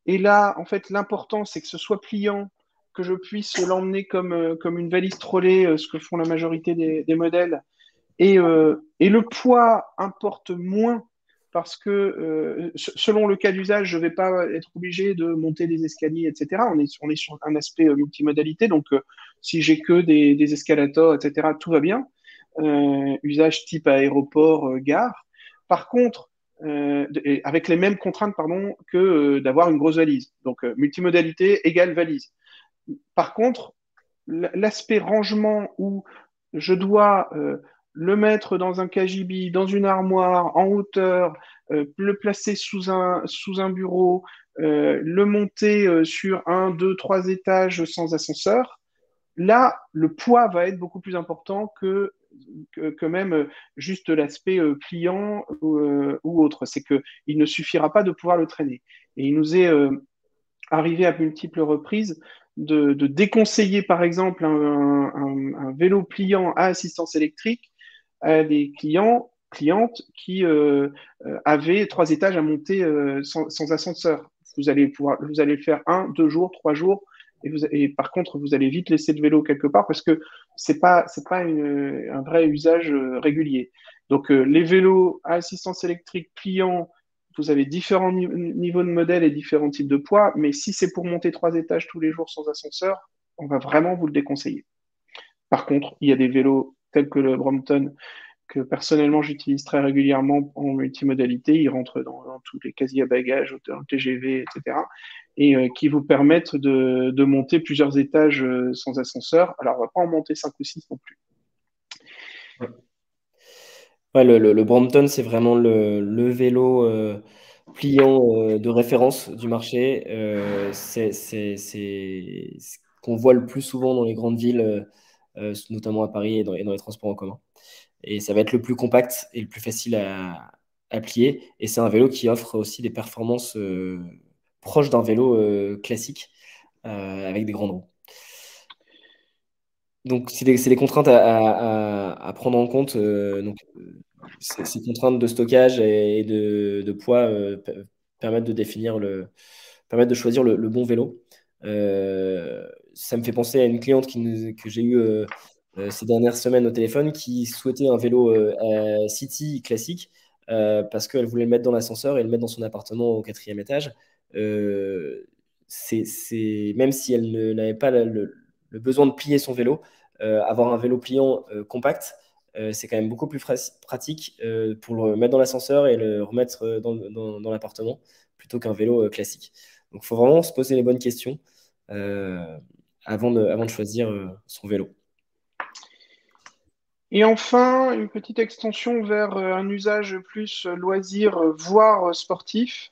Speaker 1: Et là, en fait, l'important, c'est que ce soit pliant, que je puisse l'emmener comme une valise trolley, ce que font la majorité des modèles. Et le poids importe moins parce que selon le cas d'usage, je ne vais pas être obligé de monter des escaliers, etc. On est sur un aspect multimodalité, donc si j'ai que des escalators, etc., tout va bien. Usage type aéroport, gare. Par contre, avec les mêmes contraintes pardon, que d'avoir une grosse valise. Donc multimodalité égale valise. Par contre, l'aspect rangement où je dois le mettre dans un cagibi, dans une armoire, en hauteur, le placer sous un bureau, le monter sur un, deux, trois étages sans ascenseur, Là, le poids va être beaucoup plus important que même juste l'aspect pliant ou autre. C'est qu'il ne suffira pas de pouvoir le traîner. Et il nous est arrivé à multiples reprises de déconseiller, par exemple, un vélo pliant à assistance électrique à des clientes qui avaient 3 étages à monter sans ascenseur. Vous allez le faire 1, 2 jours, 3 jours, et par contre, vous allez vite laisser le vélo quelque part parce que c'est pas un vrai usage régulier. Donc, les vélos à assistance électrique pliants, vous avez différents niveaux de modèles et différents types de poids, mais si c'est pour monter 3 étages tous les jours sans ascenseur, on va vraiment vous le déconseiller. Par contre, il y a des vélos tels que le Brompton que personnellement j'utilise très régulièrement en multimodalité. Ils rentrent dans tous les casiers à bagages, dans le TGV, etc. Et qui vous permettent de monter plusieurs étages sans ascenseur. Alors, on va pas en monter 5 ou 6 non plus.
Speaker 2: Ouais, le Brompton, c'est vraiment le vélo pliant de référence du marché. C'est ce qu'on voit le plus souvent dans les grandes villes, notamment à Paris et dans les transports en commun. Et ça va être le plus compact et le plus facile à plier. Et c'est un vélo qui offre aussi des performances proches d'un vélo classique avec des grandes roues. Donc, c'est des contraintes à prendre en compte. Ces contraintes de stockage et de poids permettent de permettent de choisir le bon vélo. Ça me fait penser à une cliente que j'ai eue ces dernières semaines au téléphone qui souhaitait un vélo City classique parce qu'elle voulait le mettre dans l'ascenseur et le mettre dans son appartement au 4e étage. Euh, Même si elle n'avait pas le besoin de plier son vélo, avoir un vélo pliant compact, c'est quand même beaucoup plus pratique pour le mettre dans l'ascenseur et le remettre dans l'appartement plutôt qu'un vélo classique. Donc, il faut vraiment se poser les bonnes questions euh, avant de choisir son vélo.
Speaker 1: Et enfin, une petite extension vers un usage plus loisir, voire sportif,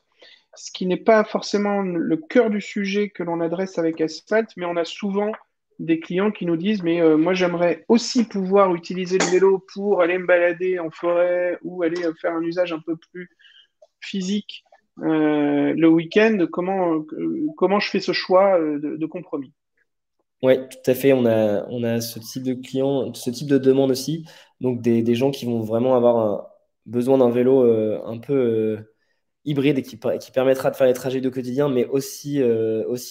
Speaker 1: ce qui n'est pas forcément le cœur du sujet que l'on adresse avec Asphalt, mais on a souvent des clients qui nous disent, mais moi j'aimerais aussi pouvoir utiliser le vélo pour aller me balader en forêt ou aller faire un usage un peu plus physique le week-end. Comment je fais ce choix de compromis?
Speaker 2: Oui, tout à fait. On a ce type de client, ce type de demande aussi. Donc, des gens qui vont vraiment avoir besoin d'un vélo un peu hybride et qui permettra de faire les trajets de quotidien, mais aussi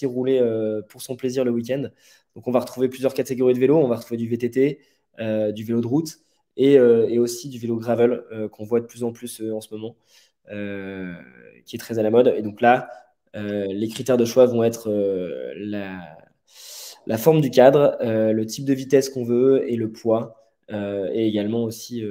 Speaker 2: rouler pour son plaisir le week-end. Donc, on va retrouver plusieurs catégories de vélos. On va retrouver du VTT, du vélo de route et aussi du vélo gravel qu'on voit de plus en plus en ce moment, euh, qui est très à la mode. Et donc là, les critères de choix vont être la forme du cadre, le type de vitesse qu'on veut et le poids, et également aussi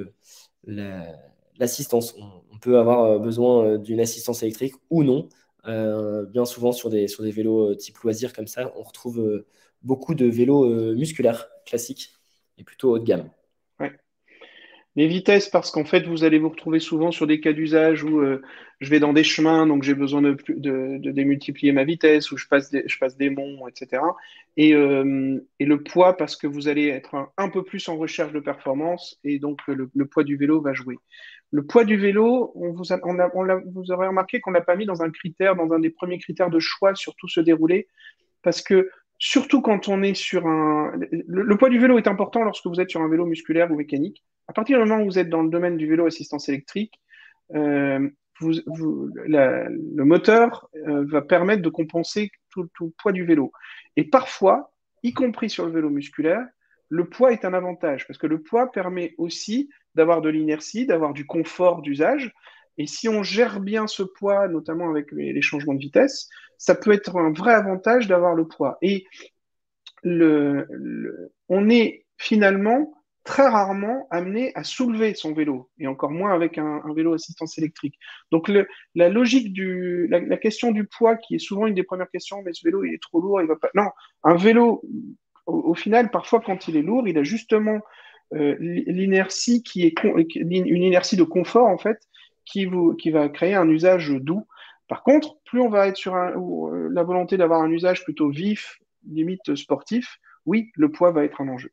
Speaker 2: l'assistance. On peut avoir besoin d'une assistance électrique ou non. Bien souvent sur des vélos type loisirs comme ça, on retrouve beaucoup de vélos musculaires classiques et plutôt haut de gamme.
Speaker 1: Ouais. Les vitesses, parce qu'en fait, vous allez vous retrouver souvent sur des cas d'usage où je vais dans des chemins, donc j'ai besoin de démultiplier ma vitesse, où je passe des monts, etc. Et le poids, parce que vous allez être un peu plus en recherche de performance, et donc le poids du vélo va jouer. Le poids du vélo, vous aurez remarqué qu'on l'a pas mis dans un critère, dans un des premiers critères de choix sur tout ce déroulé, parce que surtout quand on est sur le poids du vélo est important lorsque vous êtes sur un vélo musculaire ou mécanique. À partir du moment où vous êtes dans le domaine du vélo assistance électrique, euh, le moteur va permettre de compenser tout le poids du vélo. Et parfois, y compris sur le vélo musculaire, le poids est un avantage parce que le poids permet aussi d'avoir de l'inertie, d'avoir du confort d'usage. Et si on gère bien ce poids, notamment avec les changements de vitesse, ça peut être un vrai avantage d'avoir le poids. Et on est finalement très rarement amené à soulever son vélo, et encore moins avec un vélo assistance électrique. Donc la logique la question du poids, qui est souvent une des premières questions, mais ce vélo il est trop lourd, il va pas. Non, un vélo, au final, parfois quand il est lourd, il a justement l'inertie une inertie de confort en fait, qui va créer un usage doux. Par contre, plus on va être sur la volonté d'avoir un usage plutôt vif, limite sportif, oui, le poids va être un enjeu.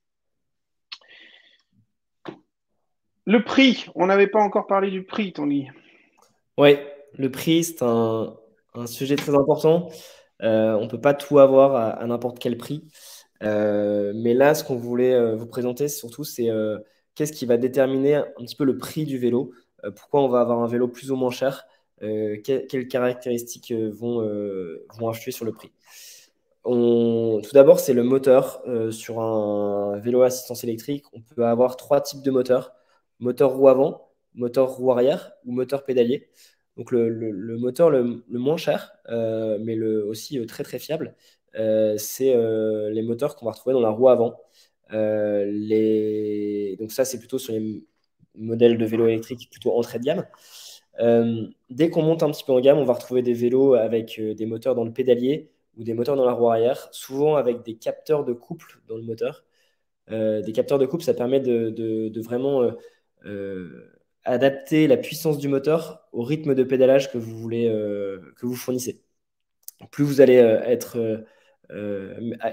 Speaker 1: Le prix, on n'avait pas encore parlé du prix, Tanguy.
Speaker 2: Oui, le prix, c'est un sujet très important. On ne peut pas tout avoir à n'importe quel prix. Mais là, ce qu'on voulait vous présenter surtout, c'est qu'est-ce qui va déterminer un petit peu le prix du vélo, pourquoi on va avoir un vélo plus ou moins cher, quelles caractéristiques vont influer sur le prix. Tout d'abord, c'est le moteur. Sur un vélo à assistance électrique, on peut avoir trois types de moteurs. Moteur roue avant, moteur roue arrière ou moteur pédalier. Donc le moteur le moins cher, mais aussi très très fiable, c'est les moteurs qu'on va retrouver dans la roue avant. Donc ça, c'est plutôt sur les modèles de vélos électriques plutôt entrée de gamme. Dès qu'on monte un petit peu en gamme, on va retrouver des vélos avec des moteurs dans le pédalier ou des moteurs dans la roue arrière, souvent avec des capteurs de couple dans le moteur. Des capteurs de couple, ça permet de vraiment adapter la puissance du moteur au rythme de pédalage que vous voulez que vous fournissez. Plus vous allez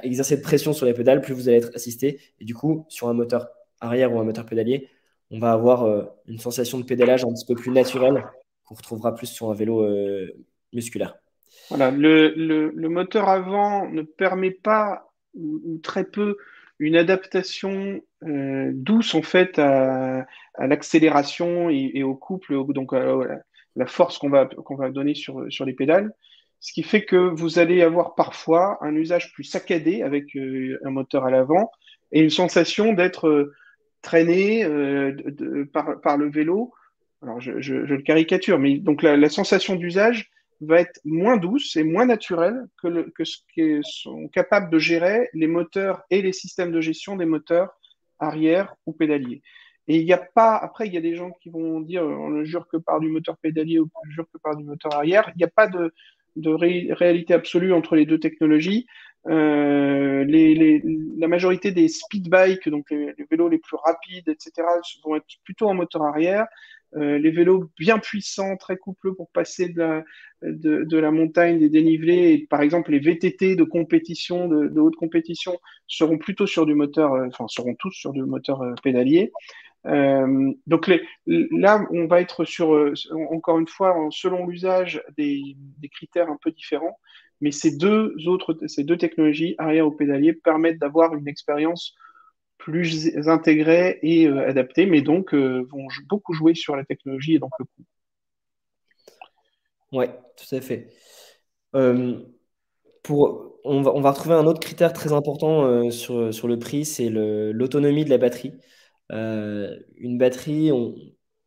Speaker 2: exercer de pression sur les pédales, plus vous allez être assisté. Et du coup, sur un moteur arrière ou un moteur pédalier, on va avoir une sensation de pédalage un petit peu plus naturelle qu'on retrouvera plus sur un vélo musculaire.
Speaker 1: Voilà, le moteur avant ne permet pas ou très peu une adaptation douce en fait à l'accélération et au couple, donc à la force qu'on va donner sur les pédales. Ce qui fait que vous allez avoir parfois un usage plus saccadé avec un moteur à l'avant et une sensation d'être traîné par le vélo. Alors je le caricature, mais donc la sensation d'usage va être moins douce et moins naturelle que ce que sont capables de gérer les moteurs et les systèmes de gestion des moteurs arrière ou pédaliers. Et il n'y a pas, après, il y a des gens qui vont dire on ne jure que par du moteur pédalier ou on ne jure que par du moteur arrière. Il n'y a pas de réalité absolue entre les deux technologies. La majorité des speed bikes, donc les vélos les plus rapides, etc., vont être plutôt en moteur arrière. Les vélos bien puissants, très coupleux pour passer de la montagne, des dénivelés, et par exemple les VTT de compétition, de haute compétition, seront plutôt sur du moteur, enfin seront tous sur du moteur pédalier. Donc là, on va être sur, encore une fois, selon l'usage, des critères un peu différents. Mais ces deux technologies, arrière ou pédalier, permettent d'avoir une expérience plus intégrée et adaptée, mais donc vont beaucoup jouer sur la technologie et donc le coût.
Speaker 2: Ouais, tout à fait. Euh, on va retrouver un autre critère très important sur le prix, c'est l'autonomie de la batterie. Une batterie,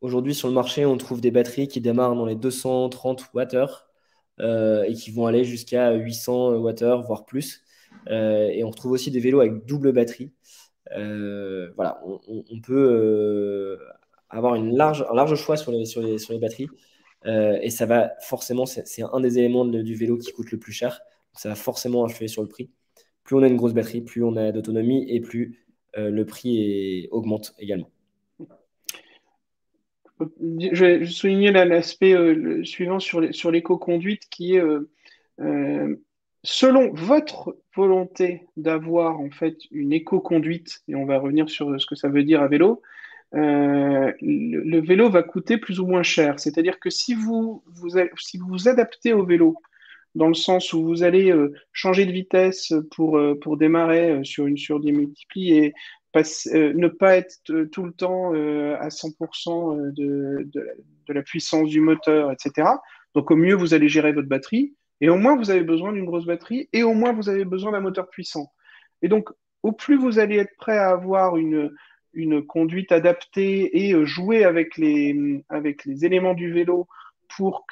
Speaker 2: aujourd'hui sur le marché, on trouve des batteries qui démarrent dans les 230 Wh et qui vont aller jusqu'à 800 Wh, voire plus. Et on retrouve aussi des vélos avec double batterie. Voilà, on peut avoir un large choix sur les batteries. Et ça va forcément, c'est un des éléments du vélo qui coûte le plus cher. Ça va forcément influer sur le prix. Plus on a une grosse batterie, plus on a d'autonomie et plus le prix augmente également.
Speaker 1: Je vais souligner l'aspect suivant sur l'éco-conduite qui est euh, selon votre volonté d'avoir en fait une éco-conduite, et on va revenir sur ce que ça veut dire à vélo, le vélo va coûter plus ou moins cher. C'est-à-dire que si vous vous adaptez au vélo, dans le sens où vous allez changer de vitesse pour démarrer sur des multiplis et ne pas être tout le temps à 100% de la puissance du moteur, etc. Donc au mieux, vous allez gérer votre batterie et au moins, vous avez besoin d'une grosse batterie et au moins, vous avez besoin d'un moteur puissant. Et donc, au plus vous allez être prêt à avoir une conduite adaptée et jouer avec les éléments du vélo pour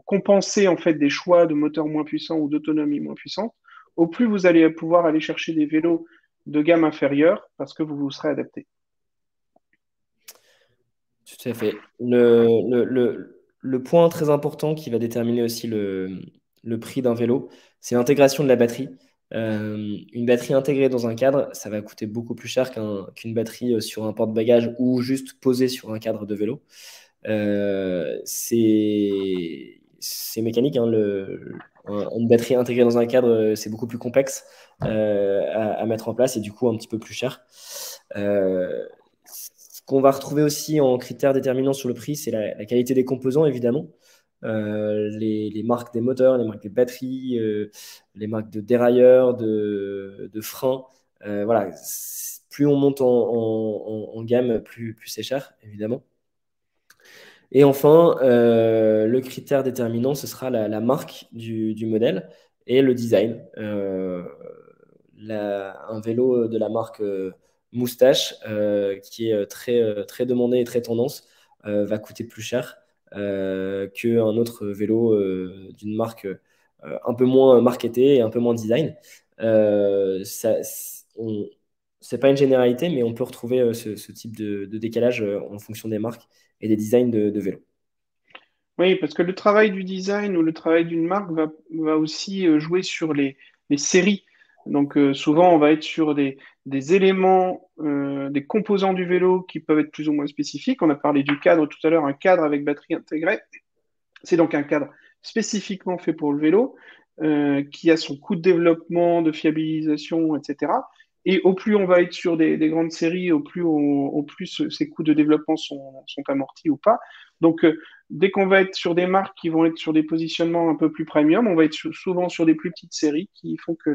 Speaker 1: compenser en fait des choix de moteurs moins puissants ou d'autonomie moins puissante, au plus vous allez pouvoir aller chercher des vélos de gamme inférieure parce que vous vous serez adapté.
Speaker 2: Tout à fait. Le point très important qui va déterminer aussi le prix d'un vélo, c'est l'intégration de la batterie. Une batterie intégrée dans un cadre, ça va coûter beaucoup plus cher qu'une batterie sur un porte-bagages ou juste posée sur un cadre de vélo. c'est mécanique. Hein, une batterie intégrée dans un cadre, c'est beaucoup plus complexe à mettre en place et du coup un petit peu plus cher. Ce qu'on va retrouver aussi en critères déterminants sur le prix, c'est la qualité des composants, évidemment. Les marques des moteurs, les marques des batteries, les marques de dérailleurs, de freins. Voilà, plus on monte en gamme, plus c'est cher, évidemment. Et enfin, le critère déterminant, ce sera la marque du modèle et le design. Un vélo de la marque Moustache, qui est très demandé et très tendance, va coûter plus cher qu'un autre vélo d'une marque un peu moins marketée et un peu moins design. C'est pas une généralité, mais on peut retrouver ce type de décalage en fonction des marques et des designs de vélos.
Speaker 1: Oui, parce que le travail du design ou le travail d'une marque va aussi jouer sur les séries. Donc souvent, on va être sur des éléments, des composants du vélo qui peuvent être plus ou moins spécifiques. On a parlé du cadre tout à l'heure, un cadre avec batterie intégrée. C'est donc un cadre spécifiquement fait pour le vélo, qui a son coût de développement, de fiabilisation, etc. Et au plus on va être sur des grandes séries, au plus ces coûts de développement sont amortis ou pas. Donc, dès qu'on va être sur des marques qui vont être sur des positionnements un peu plus premium, on va être souvent sur des plus petites séries qui font que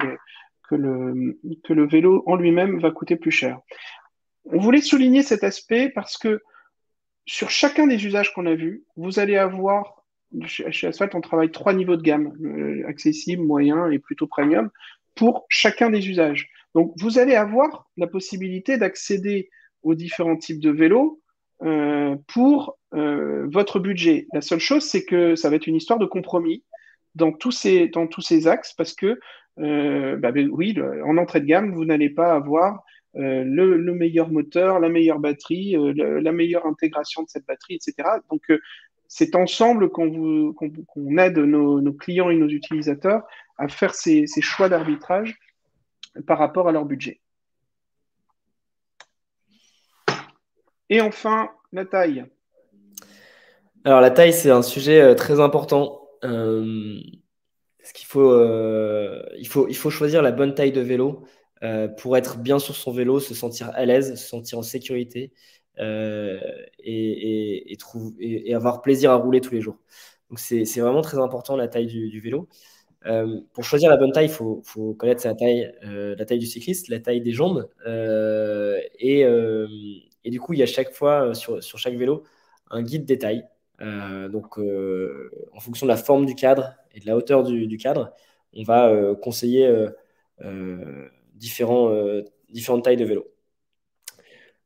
Speaker 1: le vélo en lui-même va coûter plus cher. On voulait souligner cet aspect parce que sur chacun des usages qu'on a vus, vous allez avoir, chez Asphalt, on travaille 3 niveaux de gamme, accessible, moyen et plutôt premium, pour chacun des usages. Donc, vous allez avoir la possibilité d'accéder aux différents types de vélos pour votre budget. La seule chose, c'est que ça va être une histoire de compromis dans tous ces axes, parce que, oui, en entrée de gamme, vous n'allez pas avoir le meilleur moteur, la meilleure batterie, la meilleure intégration de cette batterie, etc. Donc, c'est ensemble qu'on aide nos clients et nos utilisateurs à faire ces choix d'arbitrage par rapport à leur budget. Et enfin, la taille.
Speaker 2: Alors la taille, c'est un sujet très important. Parce il faut choisir la bonne taille de vélo pour être bien sur son vélo, se sentir à l'aise, se sentir en sécurité et avoir plaisir à rouler tous les jours. Donc c'est vraiment très important la taille du vélo. Pour choisir la bonne taille, faut connaître sa taille, la taille du cycliste, la taille des jambes. Et du coup, il y a chaque fois sur chaque vélo un guide des tailles. En fonction de la forme du cadre et de la hauteur du cadre, on va conseiller différentes tailles de vélo.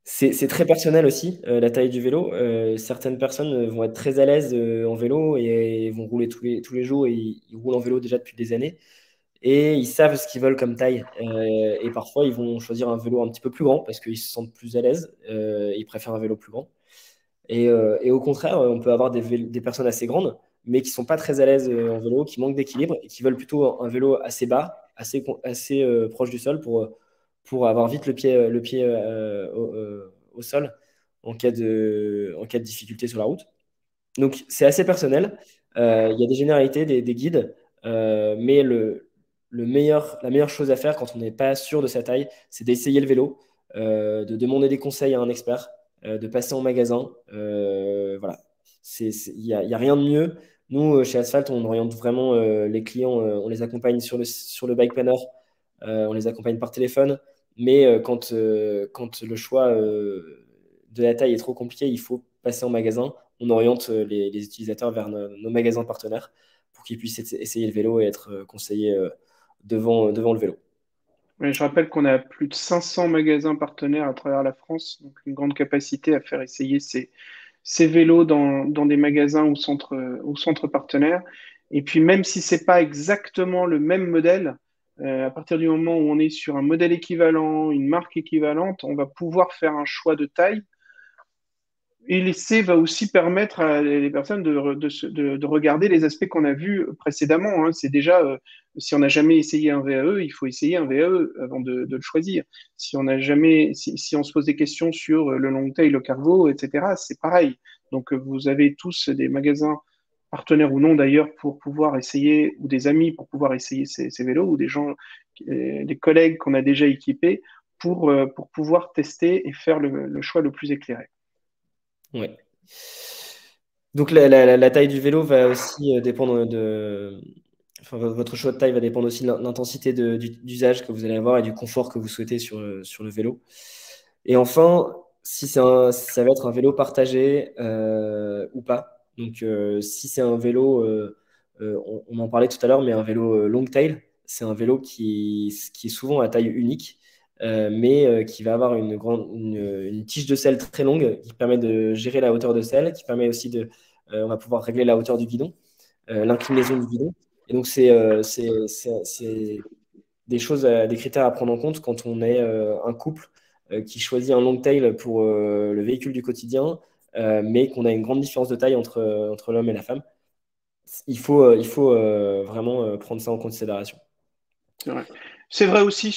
Speaker 2: C'est très personnel aussi, la taille du vélo. Certaines personnes vont être très à l'aise en vélo et vont rouler tous les jours et ils roulent en vélo déjà depuis des années. Et ils savent ce qu'ils veulent comme taille. Et parfois, ils vont choisir un vélo un petit peu plus grand parce qu'ils se sentent plus à l'aise. Ils préfèrent un vélo plus grand. Et au contraire, on peut avoir des personnes assez grandes, mais qui sont pas très à l'aise en vélo, qui manquent d'équilibre et qui veulent plutôt un vélo assez bas, assez proche du sol pour avoir vite le pied au sol en cas de difficulté sur la route. Donc, c'est assez personnel. Il y a des généralités, des guides, mais la meilleure chose à faire quand on n'est pas sûr de sa taille, c'est d'essayer le vélo, de demander des conseils à un expert, de passer en magasin. Voilà. Il y a rien de mieux. Nous, chez Asphalt, on oriente vraiment les clients, on les accompagne sur le bike planner, on les accompagne par téléphone. Mais quand le choix de la taille est trop compliqué, il faut passer en magasin. On oriente les utilisateurs vers nos magasins partenaires pour qu'ils puissent essayer le vélo et être conseillés devant le vélo.
Speaker 1: Je rappelle qu'on a plus de 500 magasins partenaires à travers la France, donc une grande capacité à faire essayer ces vélos dans des magasins ou centres partenaires. Et puis même si c'est pas exactement le même modèle, à partir du moment où on est sur un modèle équivalent, une marque équivalente, on va pouvoir faire un choix de taille. Et l'essai va aussi permettre à les personnes de regarder les aspects qu'on a vus précédemment. Hein. C'est déjà, si on n'a jamais essayé un VAE, il faut essayer un VAE avant de le choisir. Si si on se pose des questions sur le long tail, le cargo, etc., c'est pareil. Donc, vous avez tous des magasins partenaires ou non d'ailleurs, pour pouvoir essayer, ou des amis pour pouvoir essayer ces vélos, ou des gens, des collègues qu'on a déjà équipés pour pouvoir tester et faire le choix le plus éclairé.
Speaker 2: Ouais. Donc la taille du vélo va aussi dépendre de. Enfin, votre choix de taille va dépendre aussi de l'intensité d'usage que vous allez avoir et du confort que vous souhaitez sur le vélo. Et enfin, si ça va être un vélo partagé ou pas. Donc, si c'est un vélo, on en parlait tout à l'heure, mais un vélo long tail, c'est un vélo qui est souvent à taille unique, mais qui va avoir une tige de selle très longue qui permet de gérer la hauteur de selle, qui permet aussi on va pouvoir régler la hauteur du guidon, l'inclinaison du guidon. Et donc, c'est des choses, des critères à prendre en compte quand on est un couple qui choisit un long tail pour le véhicule du quotidien, mais qu'on a une grande différence de taille entre l'homme et la femme. Il faut vraiment prendre ça en considération.
Speaker 1: C'est vrai. C'est vrai aussi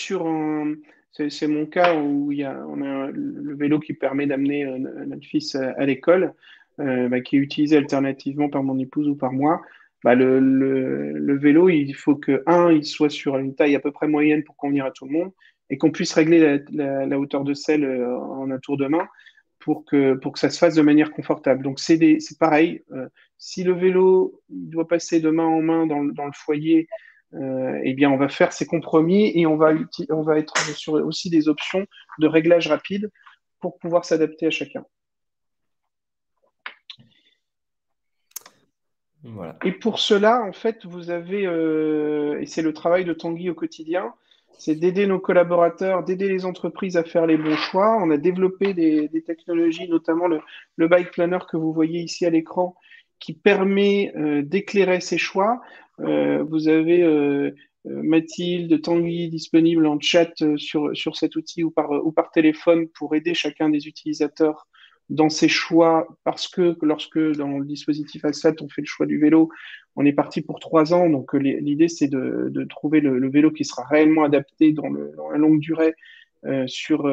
Speaker 1: c'est mon cas où on a le vélo qui permet d'amener notre fils à l'école, bah, qui est utilisé alternativement par mon épouse ou par moi. Bah, le vélo, il faut que, il soit sur une taille à peu près moyenne pour convenir à tout le monde et qu'on puisse régler la hauteur de selle en un tour de main pour que ça se fasse de manière confortable. Donc, c'est pareil. Si le vélo il doit passer de main en main dans le foyer, eh bien, on va faire ces compromis et on va être sur aussi des options de réglage rapide pour pouvoir s'adapter à chacun.
Speaker 2: Voilà.
Speaker 1: Et pour cela, en fait, vous avez, et c'est le travail de Tanguy au quotidien, c'est d'aider nos collaborateurs, d'aider les entreprises à faire les bons choix. On a développé des technologies, notamment le Bike Planner que vous voyez ici à l'écran, qui permet d'éclairer ces choix. Vous avez Mathilde, Tanguy disponibles en chat sur cet outil ou par téléphone pour aider chacun des utilisateurs dans ses choix, parce que lorsque dans le dispositif Asphalt, on fait le choix du vélo, on est parti pour 3 ans. Donc l'idée, c'est de trouver le vélo qui sera réellement adapté dans la longue durée sur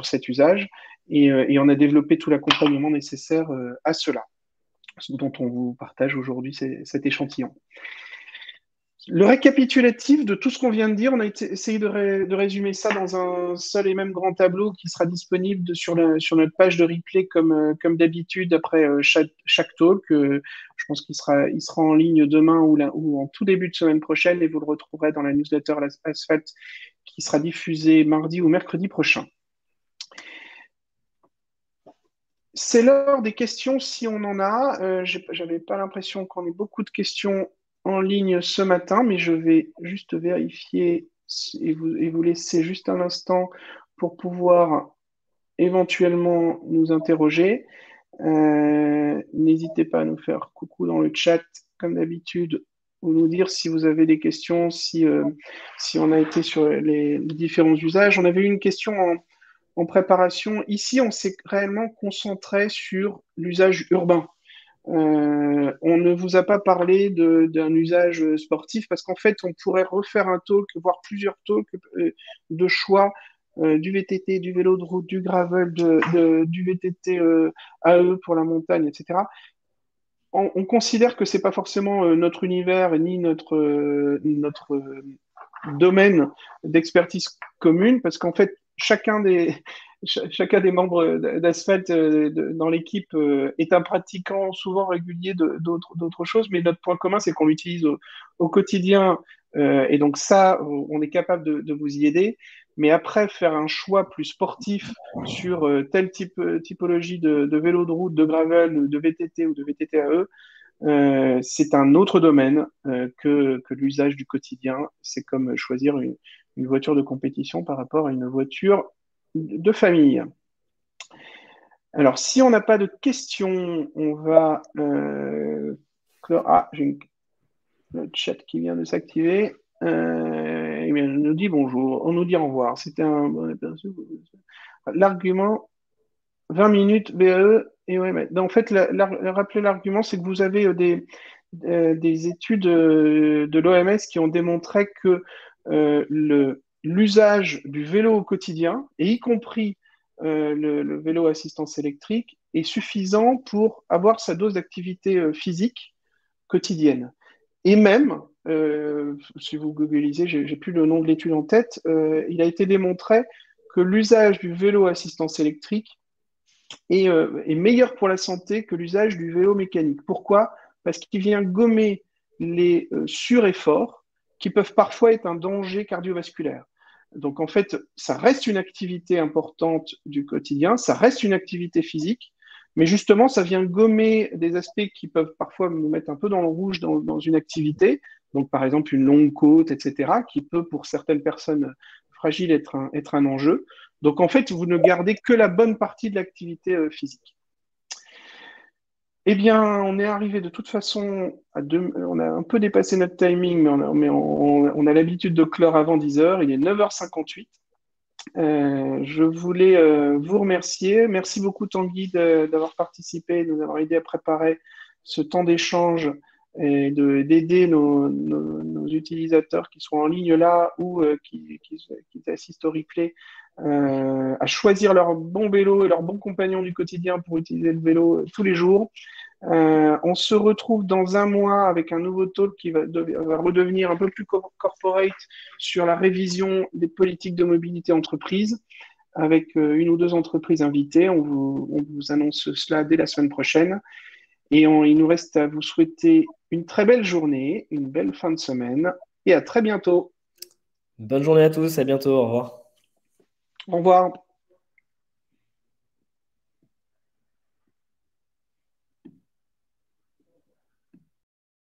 Speaker 1: cet usage. Et on a développé tout l'accompagnement nécessaire à cela, dont on vous partage aujourd'hui cet échantillon. Le récapitulatif de tout ce qu'on vient de dire, on a essayé de résumer ça dans un seul et même grand tableau qui sera disponible sur notre page de replay comme d'habitude après chaque talk. Je pense qu'il sera en ligne demain ou en tout début de semaine prochaine et vous le retrouverez dans la newsletter Asphalt qui sera diffusée mardi ou mercredi prochain. C'est l'heure des questions si on en a. J'avais pas l'impression qu'on ait beaucoup de questions en ligne ce matin, mais je vais juste vérifier et vous laisser juste un instant pour pouvoir éventuellement nous interroger. N'hésitez pas à nous faire coucou dans le chat, comme d'habitude, ou nous dire si vous avez des questions, si on a été sur les différents usages. On avait eu une question en préparation. Ici, on s'est réellement concentré sur l'usage urbain. On ne vous a pas parlé d'un usage sportif parce qu'en fait, on pourrait refaire un talk, voire plusieurs talks de choix du VTT, du vélo de route, du gravel, du VTT AE pour la montagne, etc. On considère que c'est pas forcément notre univers ni notre domaine d'expertise commune parce qu'en fait, chacun des membres d'Asphalt dans l'équipe est un pratiquant souvent régulier d'autres choses, mais notre point commun, c'est qu'on l'utilise au quotidien. Et donc ça, on est capable de vous y aider. Mais après, faire un choix plus sportif sur telle typologie de vélo de route, de gravel, de VTT ou de VTT AE, c'est un autre domaine que l'usage du quotidien. C'est comme choisir une voiture de compétition par rapport à une voiture de famille. Alors, si on n'a pas de questions, on va clore. Ah, j'ai le chat qui vient de s'activer. Eh bien, on nous dit bonjour, on nous dit au revoir. C'était un bon aperçu. L'argument 20 minutes BAE. Et ouais, mais, en fait, rappeler l'argument, c'est que vous avez des études de l'OMS qui ont démontré que l'usage du vélo au quotidien, et y compris le vélo assistance électrique, est suffisant pour avoir sa dose d'activité physique quotidienne. Et même, si vous googlisez, j'ai plus le nom de l'étude en tête, il a été démontré que l'usage du vélo assistance électrique est meilleur pour la santé que l'usage du vélo mécanique. Pourquoi? Parce qu'il vient gommer les surefforts qui peuvent parfois être un danger cardiovasculaire. Donc en fait, ça reste une activité importante du quotidien, ça reste une activité physique, mais justement, ça vient gommer des aspects qui peuvent parfois nous mettre un peu dans le rouge dans une activité. Donc par exemple, une longue côte, etc., qui peut pour certaines personnes fragiles être un enjeu. Donc en fait, vous ne gardez que la bonne partie de l'activité physique. Eh bien, on est arrivé de toute façon à on a un peu dépassé notre timing, on a l'habitude de clore avant 10 heures. Il est 9h58. Je voulais vous remercier. Merci beaucoup Tanguy d'avoir participé, de nous avoir aidé à préparer ce temps d'échange et d'aider nos utilisateurs qui sont en ligne là ou qui assistent au replay à choisir leur bon vélo et leur bon compagnon du quotidien pour utiliser le vélo tous les jours. On se retrouve dans un mois avec un nouveau talk qui va redevenir un peu plus corporate sur la révision des politiques de mobilité entreprise avec une ou deux entreprises invitées. On vous annonce cela dès la semaine prochaine. Et il nous reste à vous souhaiter une très belle journée, une belle fin de semaine et à très bientôt.
Speaker 2: Bonne journée à tous, à bientôt, au revoir.
Speaker 1: Au revoir.